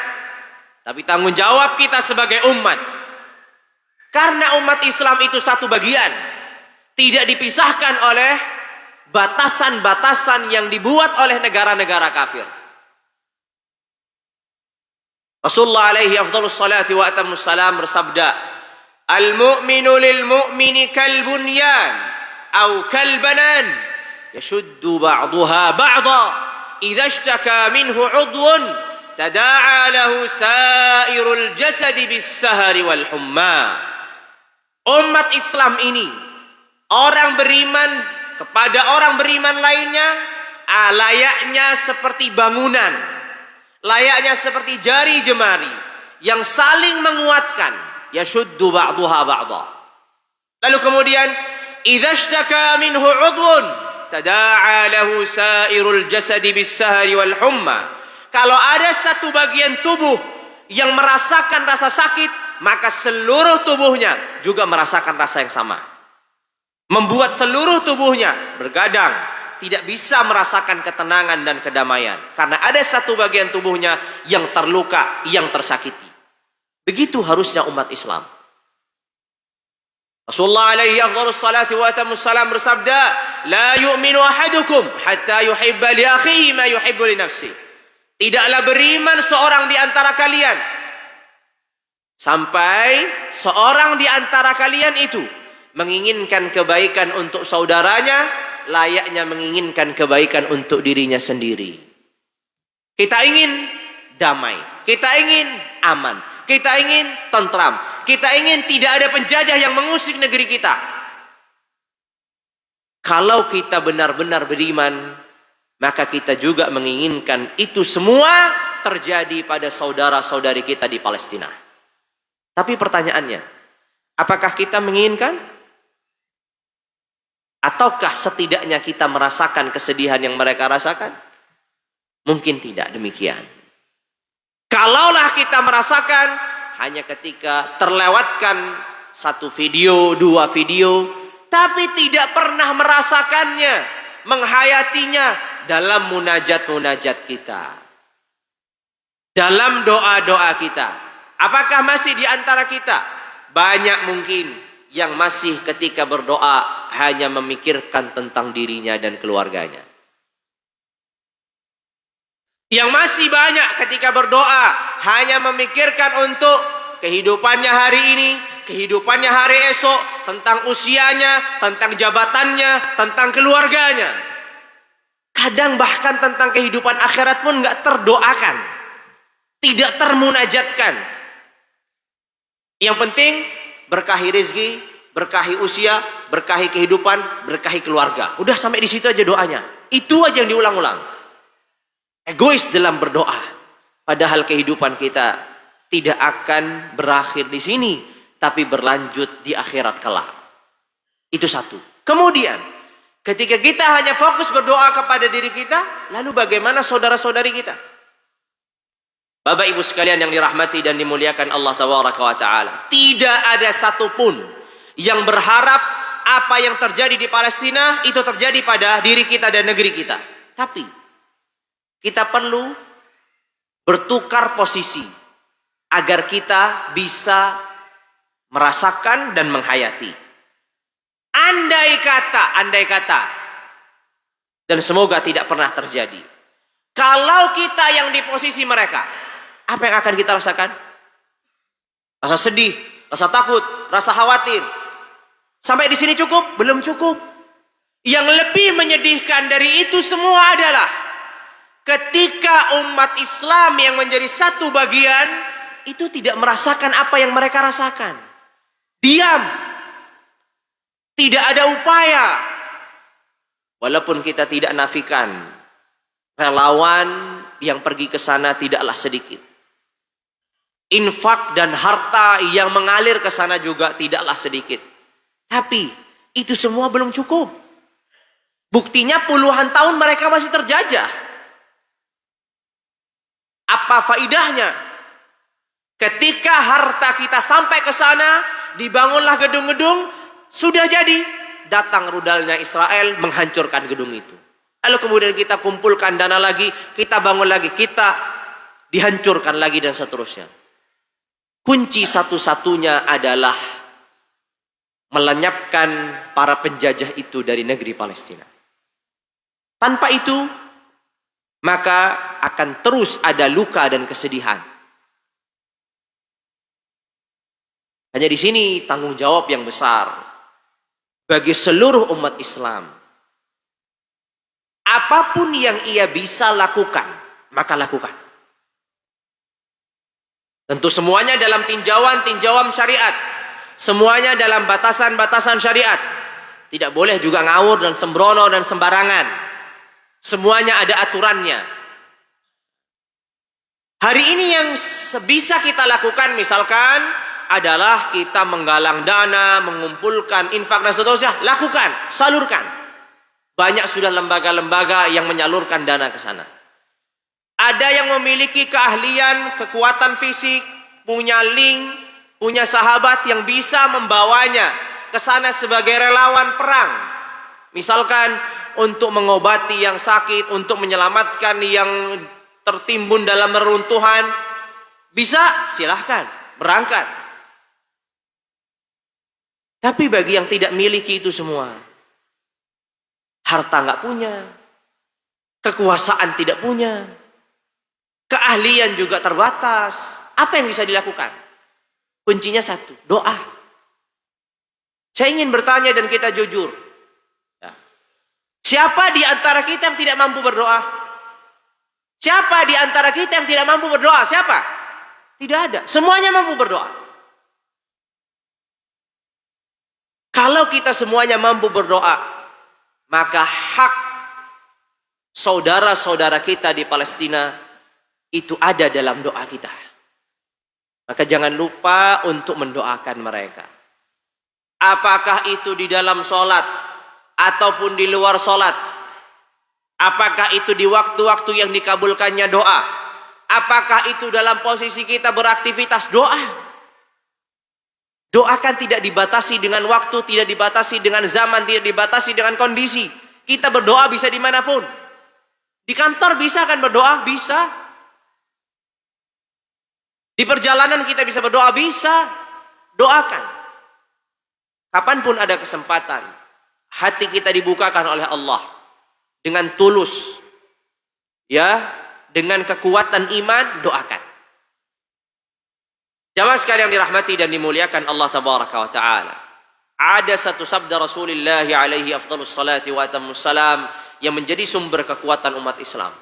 tapi tanggung jawab kita sebagai umat. Karena umat Islam itu satu bagian, tidak dipisahkan oleh batasan-batasan yang dibuat oleh negara-negara kafir. Rasulullah alaihi afdhalus salati wa atammus salam bersabda, "Al-mu'minu lil-mu'mini kal-bunyan au kal-banan yashuddu ba'daha ba'da idza ishtaka minhu 'udwun tada'a lahu sa'irul jasadi bis-sahari wal humma." Umat Islam ini, orang beriman kepada orang beriman lainnya, layaknya seperti bangunan, layaknya seperti jari jemari yang saling menguatkan. Yashuddu ba'daha ba'da. Lalu kemudian, idza ishtaka minhu 'udwun tada'a lahu sa'irul jasadi bis-sahari wal humma. Kalau ada satu bagian tubuh yang merasakan rasa sakit, maka seluruh tubuhnya juga merasakan rasa yang sama. Membuat seluruh tubuhnya bergadang, tidak bisa merasakan ketenangan dan kedamaian. Karena ada satu bagian tubuhnya yang terluka, yang tersakiti. Begitu harusnya umat Islam. Rasulullah alaihi afdhalus salati wa atammus salam bersabda, "La yu'minu ahadukum hatta yuhibba li akhihi ma yuhibbu li nafsihi." Tidaklah beriman seorang di antara kalian sampai seorang di antara kalian itu menginginkan kebaikan untuk saudaranya layaknya menginginkan kebaikan untuk dirinya sendiri. Kita ingin damai, kita ingin aman, kita ingin tentram, kita ingin tidak ada penjajah yang mengusik negeri kita. Kalau kita benar-benar beriman, maka kita juga menginginkan itu semua terjadi pada saudara-saudari kita di Palestina. Tapi pertanyaannya, apakah kita menginginkan? Ataukah setidaknya kita merasakan kesedihan yang mereka rasakan? Mungkin tidak demikian. Kalaulah kita merasakan, hanya ketika terlewatkan satu video, dua video, tapi tidak pernah merasakannya, menghayatinya dalam munajat-munajat kita, dalam doa-doa kita. Apakah masih di antara kita? Banyak mungkin yang masih ketika berdoa hanya memikirkan tentang dirinya dan keluarganya. Yang masih banyak ketika berdoa hanya memikirkan untuk kehidupannya hari ini, kehidupannya hari esok, tentang usianya, tentang jabatannya, tentang keluarganya. Kadang bahkan tentang kehidupan akhirat pun nggak terdoakan, tidak termunajatkan. Yang penting berkahi rezeki, berkahi usia, berkahi kehidupan, berkahi keluarga. Udah sampai di situ aja doanya. Itu aja yang diulang-ulang. Egois dalam berdoa. Padahal kehidupan kita tidak akan berakhir di sini, tapi berlanjut di akhirat kelak. Itu satu. Kemudian, ketika kita hanya fokus berdoa kepada diri kita, lalu bagaimana saudara-saudari kita? Bapak Ibu sekalian yang dirahmati dan dimuliakan Allah Tabaraka wa Ta'ala, tidak ada satupun yang berharap apa yang terjadi di Palestina itu terjadi pada diri kita dan negeri kita. Tapi kita perlu bertukar posisi agar kita bisa merasakan dan menghayati. Andai kata, dan semoga tidak pernah terjadi. Kalau kita yang di posisi mereka, apa yang akan kita rasakan? Rasa sedih, rasa takut, rasa khawatir. Sampai di sini cukup? Belum cukup. Yang lebih menyedihkan dari itu semua adalah ketika umat Islam yang menjadi satu bagian itu tidak merasakan apa yang mereka rasakan. Diam. Tidak ada upaya. Walaupun kita tidak nafikan, relawan yang pergi ke sana tidaklah sedikit. Infak dan harta yang mengalir ke sana juga tidaklah sedikit. Tapi itu semua belum cukup. Buktinya puluhan tahun mereka masih terjajah. Apa faidahnya? Ketika harta kita sampai ke sana, dibangunlah gedung-gedung, sudah jadi, datang rudalnya Israel menghancurkan gedung itu. Lalu kemudian kita kumpulkan dana lagi, kita bangun lagi, kita dihancurkan lagi dan seterusnya. Kunci satu-satunya adalah melenyapkan para penjajah itu dari negeri Palestina. Tanpa itu, maka akan terus ada luka dan kesedihan. Hanya di sini tanggung jawab yang besar bagi seluruh umat Islam. Apapun yang ia bisa lakukan, maka lakukan. Tentu semuanya dalam tinjauan syariat. Semuanya dalam batasan-batasan syariat. Tidak boleh juga ngawur dan sembrono dan sembarangan. Semuanya ada aturannya. Hari ini yang sebisa kita lakukan misalkan adalah kita menggalang dana, mengumpulkan infak dan seterusnya. Lakukan, salurkan. Banyak sudah lembaga-lembaga yang menyalurkan dana ke sana. Ada yang memiliki keahlian, kekuatan fisik, punya link, punya sahabat yang bisa membawanya ke sana sebagai relawan perang. Misalkan untuk mengobati yang sakit, untuk menyelamatkan yang tertimbun dalam reruntuhan. Bisa, silahkan, berangkat. Tapi bagi yang tidak miliki itu semua, harta nggak punya, kekuasaan tidak punya, keahlian juga terbatas, apa yang bisa dilakukan? Kuncinya satu, doa. Saya ingin bertanya dan kita jujur. Siapa di antara kita yang tidak mampu berdoa? Siapa di antara kita yang tidak mampu berdoa? Siapa? Tidak ada. Semuanya mampu berdoa. Kalau kita semuanya mampu berdoa, maka hak saudara-saudara kita di Palestina itu ada dalam doa kita. Maka jangan lupa untuk mendoakan mereka. Apakah itu di dalam sholat ataupun di luar sholat. Apakah itu di waktu-waktu yang dikabulkannya doa. Apakah itu dalam posisi kita beraktivitas doa. Doa kan tidak dibatasi dengan waktu, tidak dibatasi dengan zaman, tidak dibatasi dengan kondisi. Kita berdoa bisa dimanapun. Di kantor bisa kan berdoa? Bisa. Di perjalanan kita bisa berdoa? Bisa. Doakan. Kapanpun ada kesempatan, hati kita dibukakan oleh Allah dengan tulus, ya, dengan kekuatan iman, doakan. Jamaah sekalian yang dirahmati dan dimuliakan Allah tabaraka wa taala. Ada satu sabda Rasulullah alaihi afdhalus salati wa atammus salam yang menjadi sumber kekuatan umat Islam.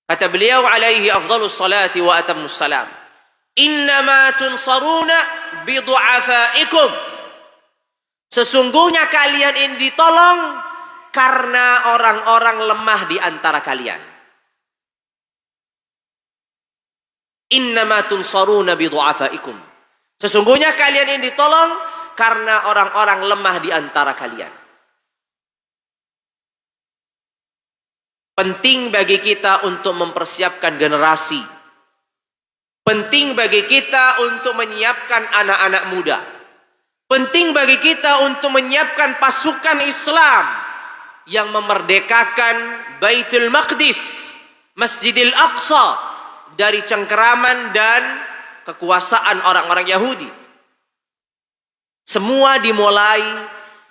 Kata beliau alaihi afdhalus salati wa atammus salam, "Innama tunsaruna bi du'afaikum." Sesungguhnya kalian ini ditolong karena orang-orang lemah di antara kalian. Innama tunsaruna bi du'afaikum. Sesungguhnya kalian ini ditolong karena orang-orang lemah di antara kalian. Penting bagi kita untuk mempersiapkan generasi. Penting bagi kita untuk menyiapkan anak-anak muda. Penting bagi kita untuk menyiapkan pasukan Islam yang memerdekakan Baitul Maqdis, Masjidil Aqsa dari cengkeraman dan kekuasaan orang-orang Yahudi. Semua dimulai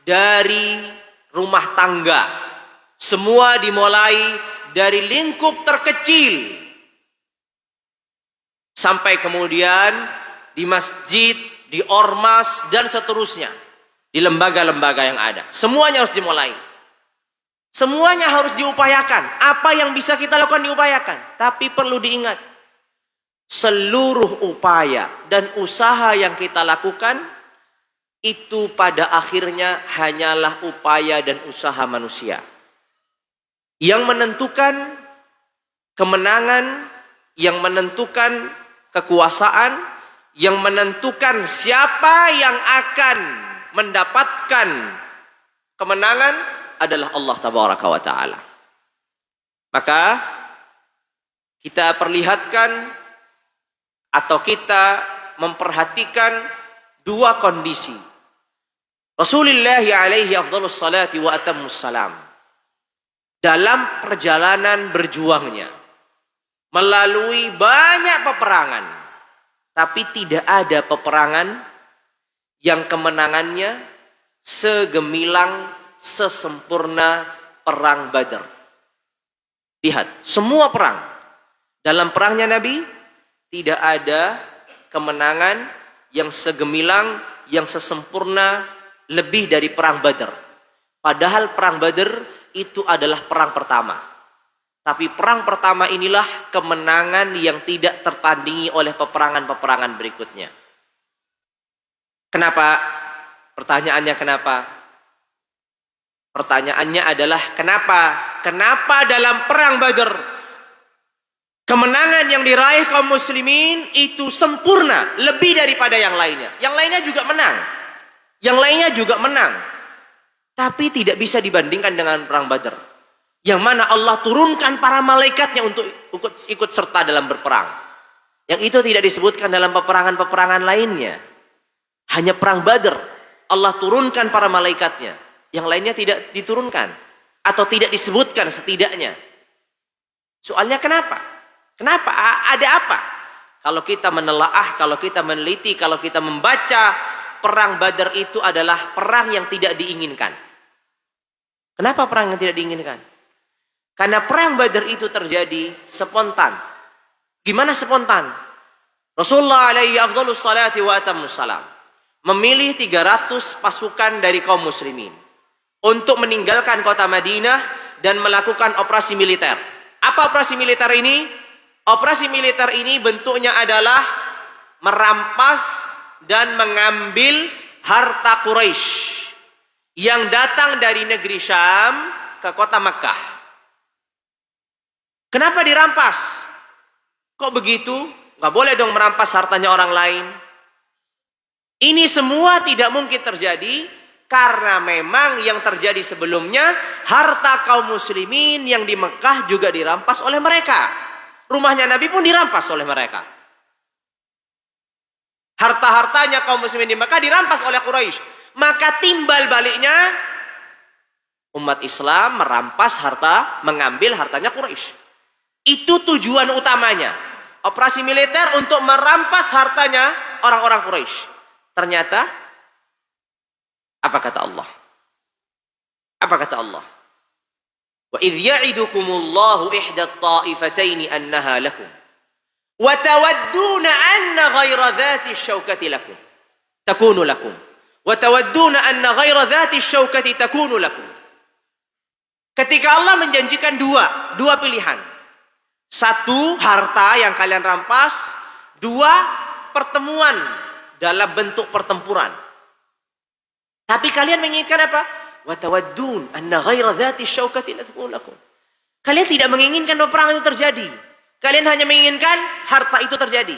dari rumah tangga. Semua dimulai dari lingkup terkecil. Sampai kemudian di masjid, di ormas, dan seterusnya. Di lembaga-lembaga yang ada. Semuanya harus dimulai. Semuanya harus diupayakan. Apa yang bisa kita lakukan diupayakan. Tapi perlu diingat. Seluruh upaya dan usaha yang kita lakukan, itu pada akhirnya hanyalah upaya dan usaha manusia. Yang menentukan kemenangan, yang menentukan kekuasaan, yang menentukan siapa yang akan mendapatkan kemenangan adalah Allah tabaraka wa ta'ala. Maka kita perlihatkan atau kita memperhatikan dua kondisi. Rasulullah alaihi afdhalus salati wa atammus salam dalam perjalanan berjuangnya melalui banyak peperangan, tapi tidak ada peperangan yang kemenangannya segemilang, sesempurna perang Badar. Lihat, semua perang. Dalam perangnya Nabi, tidak ada kemenangan yang segemilang, yang sesempurna lebih dari perang Badar. Padahal perang Badar itu adalah perang pertama. Tapi perang pertama inilah kemenangan yang tidak tertandingi oleh peperangan-peperangan berikutnya. Kenapa? Pertanyaannya kenapa? Pertanyaannya adalah kenapa? Kenapa dalam perang Badar kemenangan yang diraih kaum muslimin itu sempurna lebih daripada yang lainnya? Yang lainnya juga menang. Yang lainnya juga menang. Tapi tidak bisa dibandingkan dengan perang Badar. Yang mana Allah turunkan para malaikatnya untuk ikut serta dalam berperang. Yang itu tidak disebutkan dalam peperangan-peperangan lainnya. Hanya perang Badar Allah turunkan para malaikatnya. Yang lainnya tidak diturunkan. Atau tidak disebutkan setidaknya. Soalnya kenapa? Kenapa? Ada apa? Kalau kita menelaah, kalau kita meneliti, kalau kita membaca, perang Badar itu adalah perang yang tidak diinginkan. Kenapa perang yang tidak diinginkan? Karena perang Badar itu terjadi spontan. Gimana spontan? Rasulullah alaihi afdhalus salati wa atammus salam memilih 300 pasukan dari kaum muslimin untuk meninggalkan kota Madinah dan melakukan operasi militer. Apa operasi militer ini? Operasi militer ini bentuknya adalah merampas dan mengambil harta Quraisy yang datang dari negeri Syam ke kota Makkah. Kenapa dirampas? Kok begitu? Nggak boleh dong merampas hartanya orang lain. Ini semua tidak mungkin terjadi karena memang yang terjadi sebelumnya harta kaum muslimin yang di Mekah juga dirampas oleh mereka. Rumahnya Nabi pun dirampas oleh mereka. Harta-hartanya kaum muslimin di Mekah dirampas oleh Quraisy. Maka timbal baliknya umat Islam merampas harta, mengambil hartanya Quraisy. Itu tujuan utamanya. Operasi militer untuk merampas hartanya orang-orang Quraisy. Ternyata apa kata Allah? Apa kata Allah? Wa idh ya'idukumullahu ihda at-ta'ifataini annaha lakum wa tawadduna anna ghayra dhati asy-syaukati lakum takunu lakum wa tawadduna anna ghayra dhati asy-syaukati takunu lakum. Ketika Allah menjanjikan dua pilihan. Satu, harta yang kalian rampas. Dua, pertemuan dalam bentuk pertempuran. Tapi kalian menginginkan apa? Wa tawaddun anna ghaira dzati syaukati lakum. Kalian tidak menginginkan perang itu terjadi. Kalian hanya menginginkan harta itu terjadi.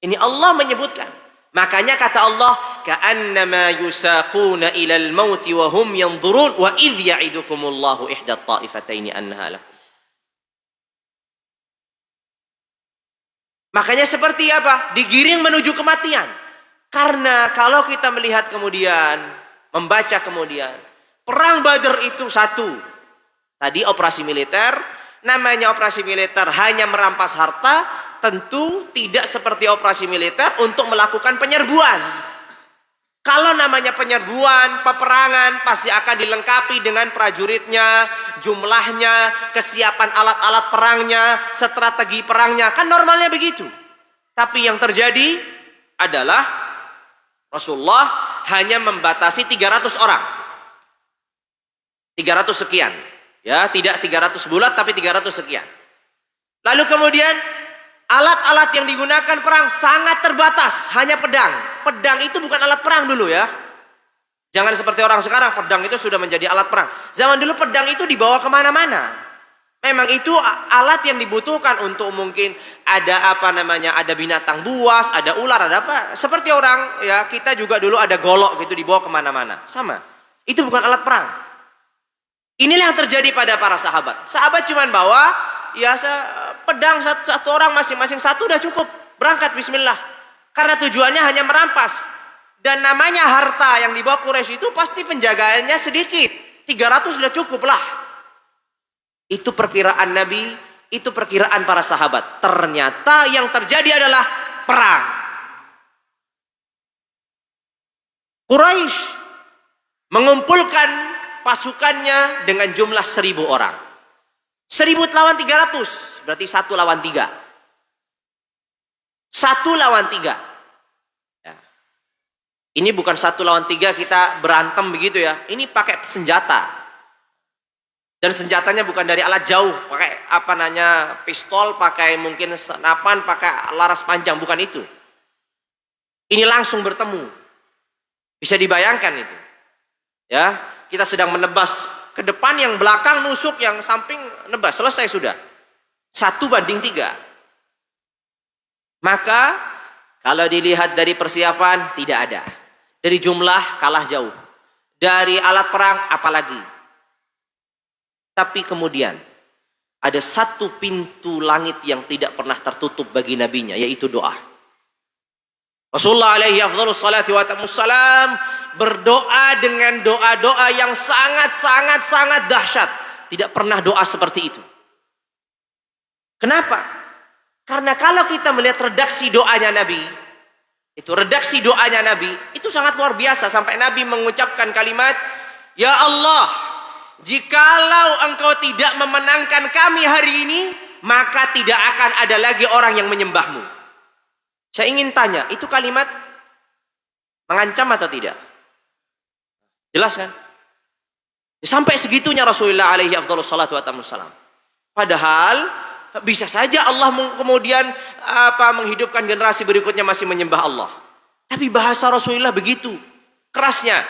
Ini Allah menyebutkan. Makanya kata Allah, ka'annama yusaquna ilal mauti wa hum yanzurun wa idh ya'idukumullahu ihda at-ta'ifataini annaha lakum. Makanya seperti apa? Digiring menuju kematian. Karena kalau kita melihat kemudian, membaca kemudian, perang Badar itu satu. Tadi operasi militer, namanya operasi militer hanya merampas harta, tentu tidak seperti operasi militer untuk melakukan penyerbuan. Kalau namanya penyerbuan, peperangan, pasti akan dilengkapi dengan prajuritnya, jumlahnya, kesiapan alat-alat perangnya, strategi perangnya. Kan normalnya begitu. Tapi yang terjadi adalah Rasulullah hanya membatasi 300 orang. 300 sekian. Ya, tidak 300 bulat tapi 300 sekian. Lalu kemudian alat-alat yang digunakan perang sangat terbatas, hanya pedang. Pedang itu bukan alat perang dulu ya. Jangan seperti orang sekarang, pedang itu sudah menjadi alat perang. Zaman dulu pedang itu dibawa kemana-mana. Memang itu alat yang dibutuhkan untuk mungkin ada ada binatang buas, ada ular, ada apa. Seperti orang ya, kita juga dulu ada golok gitu dibawa kemana-mana. Sama. Itu bukan alat perang. Inilah yang terjadi pada para sahabat. Sahabat cuma bawa ya pedang satu orang masing-masing satu udah cukup. Berangkat bismillah. Karena tujuannya hanya merampas. Dan namanya harta yang dibawa Quraisy itu pasti penjagaannya sedikit. 300 sudah cukup lah. Itu perkiraan Nabi, itu perkiraan para sahabat. Ternyata yang terjadi adalah perang. Quraisy mengumpulkan pasukannya dengan jumlah 1000 orang. 1000 lawan 300, berarti 1 lawan 3. 1 lawan 3. Ya. Ini bukan 1 lawan 3 kita berantem begitu ya. Ini pakai senjata. Dan senjatanya bukan dari alat jauh, pakai pistol, pakai mungkin senapan, pakai laras panjang, bukan itu. Ini langsung bertemu. Bisa dibayangkan itu. Ya, kita sedang menebas ke depan, yang belakang nusuk, yang samping nebas, selesai sudah. 1:3. Maka kalau dilihat dari persiapan tidak ada. Dari jumlah kalah jauh. Dari alat perang apalagi. Tapi kemudian ada satu pintu langit yang tidak pernah tertutup bagi nabinya, yaitu doa. Rasulullah alaihi afdhalus salati wa salam berdoa dengan doa-doa yang sangat dahsyat. Tidak pernah doa seperti itu. Kenapa? Karena kalau kita melihat redaksi doanya Nabi, itu sangat luar biasa. Sampai Nabi mengucapkan kalimat, Ya Allah, jikalau engkau tidak memenangkan kami hari ini, maka tidak akan ada lagi orang yang menyembahmu. Saya ingin tanya, itu kalimat mengancam atau tidak? Jelas kan? Sampai segitunya Rasulullah alaihi afdhalus salatu wassalam. Padahal bisa saja Allah kemudian menghidupkan generasi berikutnya masih menyembah Allah. Tapi bahasa Rasulullah begitu kerasnya.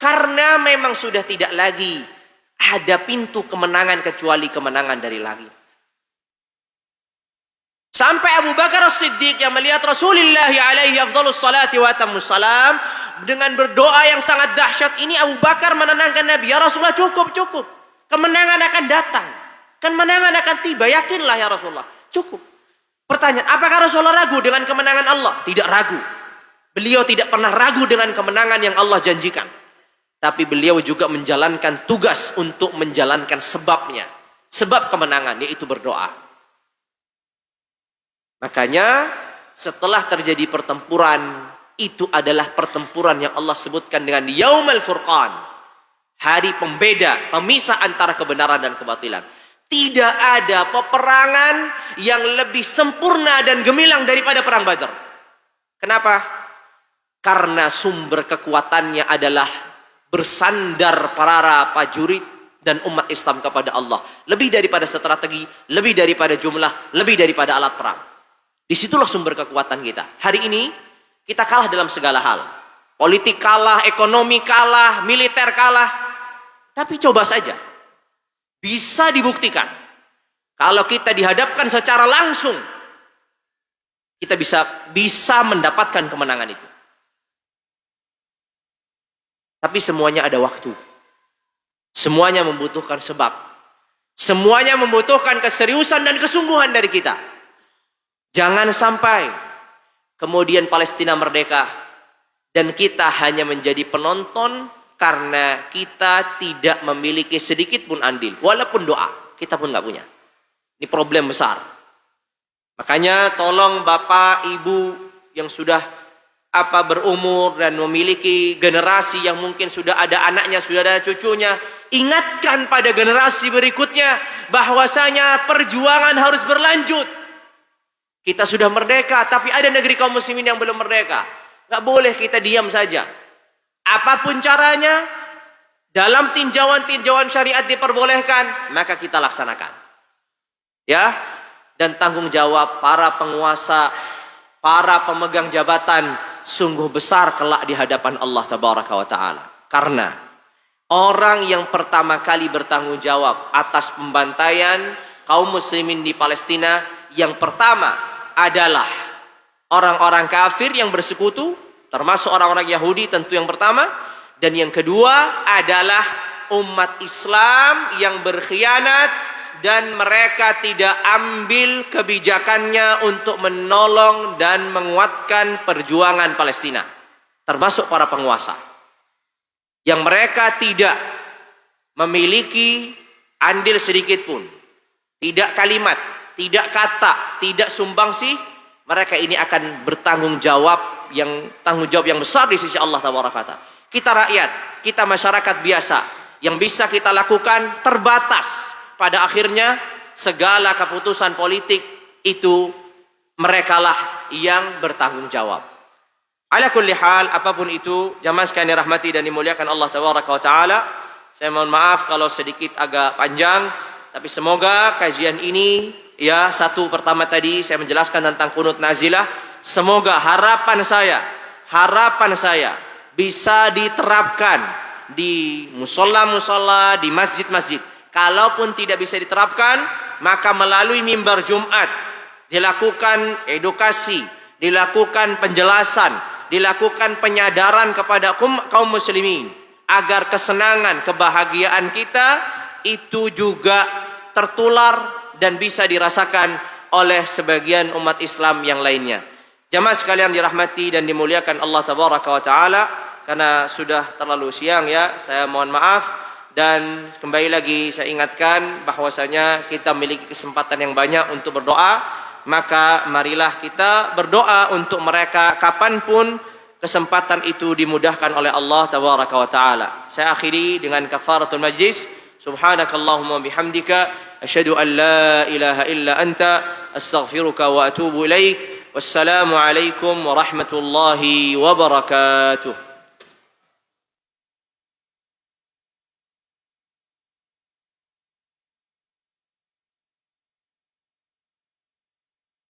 Karena memang sudah tidak lagi ada pintu kemenangan kecuali kemenangan dari langit. Sampai Abu Bakar As-Siddiq yang melihat Rasulullah alaihi afdhalus salati wa atammus salam dengan berdoa yang sangat dahsyat ini, Abu Bakar menenangkan Nabi, ya Rasulullah, cukup. Kemenangan akan datang. Kemenangan akan tiba, yakinlah ya Rasulullah. Cukup. Pertanyaan, apakah Rasulullah ragu dengan kemenangan Allah? Tidak ragu. Beliau tidak pernah ragu dengan kemenangan yang Allah janjikan. Tapi beliau juga menjalankan tugas untuk menjalankan sebabnya. Sebab kemenangan, yaitu berdoa. Makanya setelah terjadi pertempuran, itu adalah pertempuran yang Allah sebutkan dengan Yaumul Furqan. Hari pembeda, pemisah antara kebenaran dan kebatilan. Tidak ada peperangan yang lebih sempurna dan gemilang daripada perang Badar. Kenapa? Karena sumber kekuatannya adalah bersandar para prajurit dan umat Islam kepada Allah. Lebih daripada strategi, lebih daripada jumlah, lebih daripada alat perang. Disitulah sumber kekuatan kita. Hari ini kita kalah dalam segala hal. Politik kalah, ekonomi kalah, militer kalah. Tapi coba saja. Bisa dibuktikan. Kalau kita dihadapkan secara langsung, kita bisa mendapatkan kemenangan itu. Tapi semuanya ada waktu. Semuanya membutuhkan sebab. Semuanya membutuhkan keseriusan dan kesungguhan dari kita. Jangan sampai kemudian Palestina merdeka dan kita hanya menjadi penonton karena kita tidak memiliki sedikit pun andil. Walaupun doa, kita pun nggak punya. Ini problem besar. Makanya tolong Bapak, Ibu yang sudah berumur dan memiliki generasi yang mungkin sudah ada anaknya, sudah ada cucunya, ingatkan pada generasi berikutnya bahwasanya perjuangan harus berlanjut. Kita sudah merdeka, tapi ada negeri kaum muslimin yang belum merdeka. Nggak boleh kita diam saja. Apapun caranya, dalam tinjauan-tinjauan syariat diperbolehkan, maka kita laksanakan. Ya, dan tanggung jawab para penguasa, para pemegang jabatan sungguh besar kelak di hadapan Allah Tabaraka wa Ta'ala. Karena orang yang pertama kali bertanggung jawab atas pembantaian kaum muslimin di Palestina, yang pertama adalah orang-orang kafir yang bersekutu, termasuk orang-orang Yahudi tentu yang pertama, dan yang kedua adalah umat Islam yang berkhianat dan mereka tidak ambil kebijakannya untuk menolong dan menguatkan perjuangan Palestina, termasuk para penguasa yang mereka tidak memiliki andil sedikit pun, tidak kalimat, tidak kata, tidak sumbangsih. Mereka ini akan bertanggung jawab yang besar di sisi Allah Taala. Kita rakyat, kita masyarakat biasa, yang bisa kita lakukan terbatas. Pada akhirnya segala keputusan politik itu merekalah yang bertanggung jawab. Ala kulli hal, apapun itu, jamaah sekalian dirahmati dan dimuliakan Allah Taala. Saya mohon maaf kalau sedikit agak panjang, tapi semoga kajian ini, ya, satu pertama tadi saya menjelaskan tentang kunut nazilah. Semoga harapan saya bisa diterapkan di musola-musola, di masjid-masjid. Kalaupun tidak bisa diterapkan, maka melalui mimbar Jumat dilakukan edukasi, dilakukan penjelasan, dilakukan penyadaran kepada kaum muslimin agar kesenangan, kebahagiaan kita itu juga tertular dan bisa dirasakan oleh sebagian umat Islam yang lainnya. Jamaah sekalian dirahmati dan dimuliakan Allah Tabaraka wa Ta'ala, karena sudah terlalu siang ya, saya mohon maaf. Dan kembali lagi saya ingatkan bahwasanya kita memiliki kesempatan yang banyak untuk berdoa. Maka marilah kita berdoa untuk mereka kapanpun kesempatan itu dimudahkan oleh Allah Tabaraka wa Ta'ala. Saya akhiri dengan kafaratul majlis. Subhanakallahumma bihamdika asyhadu an la ilaha illa anta astaghfiruka wa atubu ilaik. Wassalamu alaikum warahmatullahi wabarakatuh.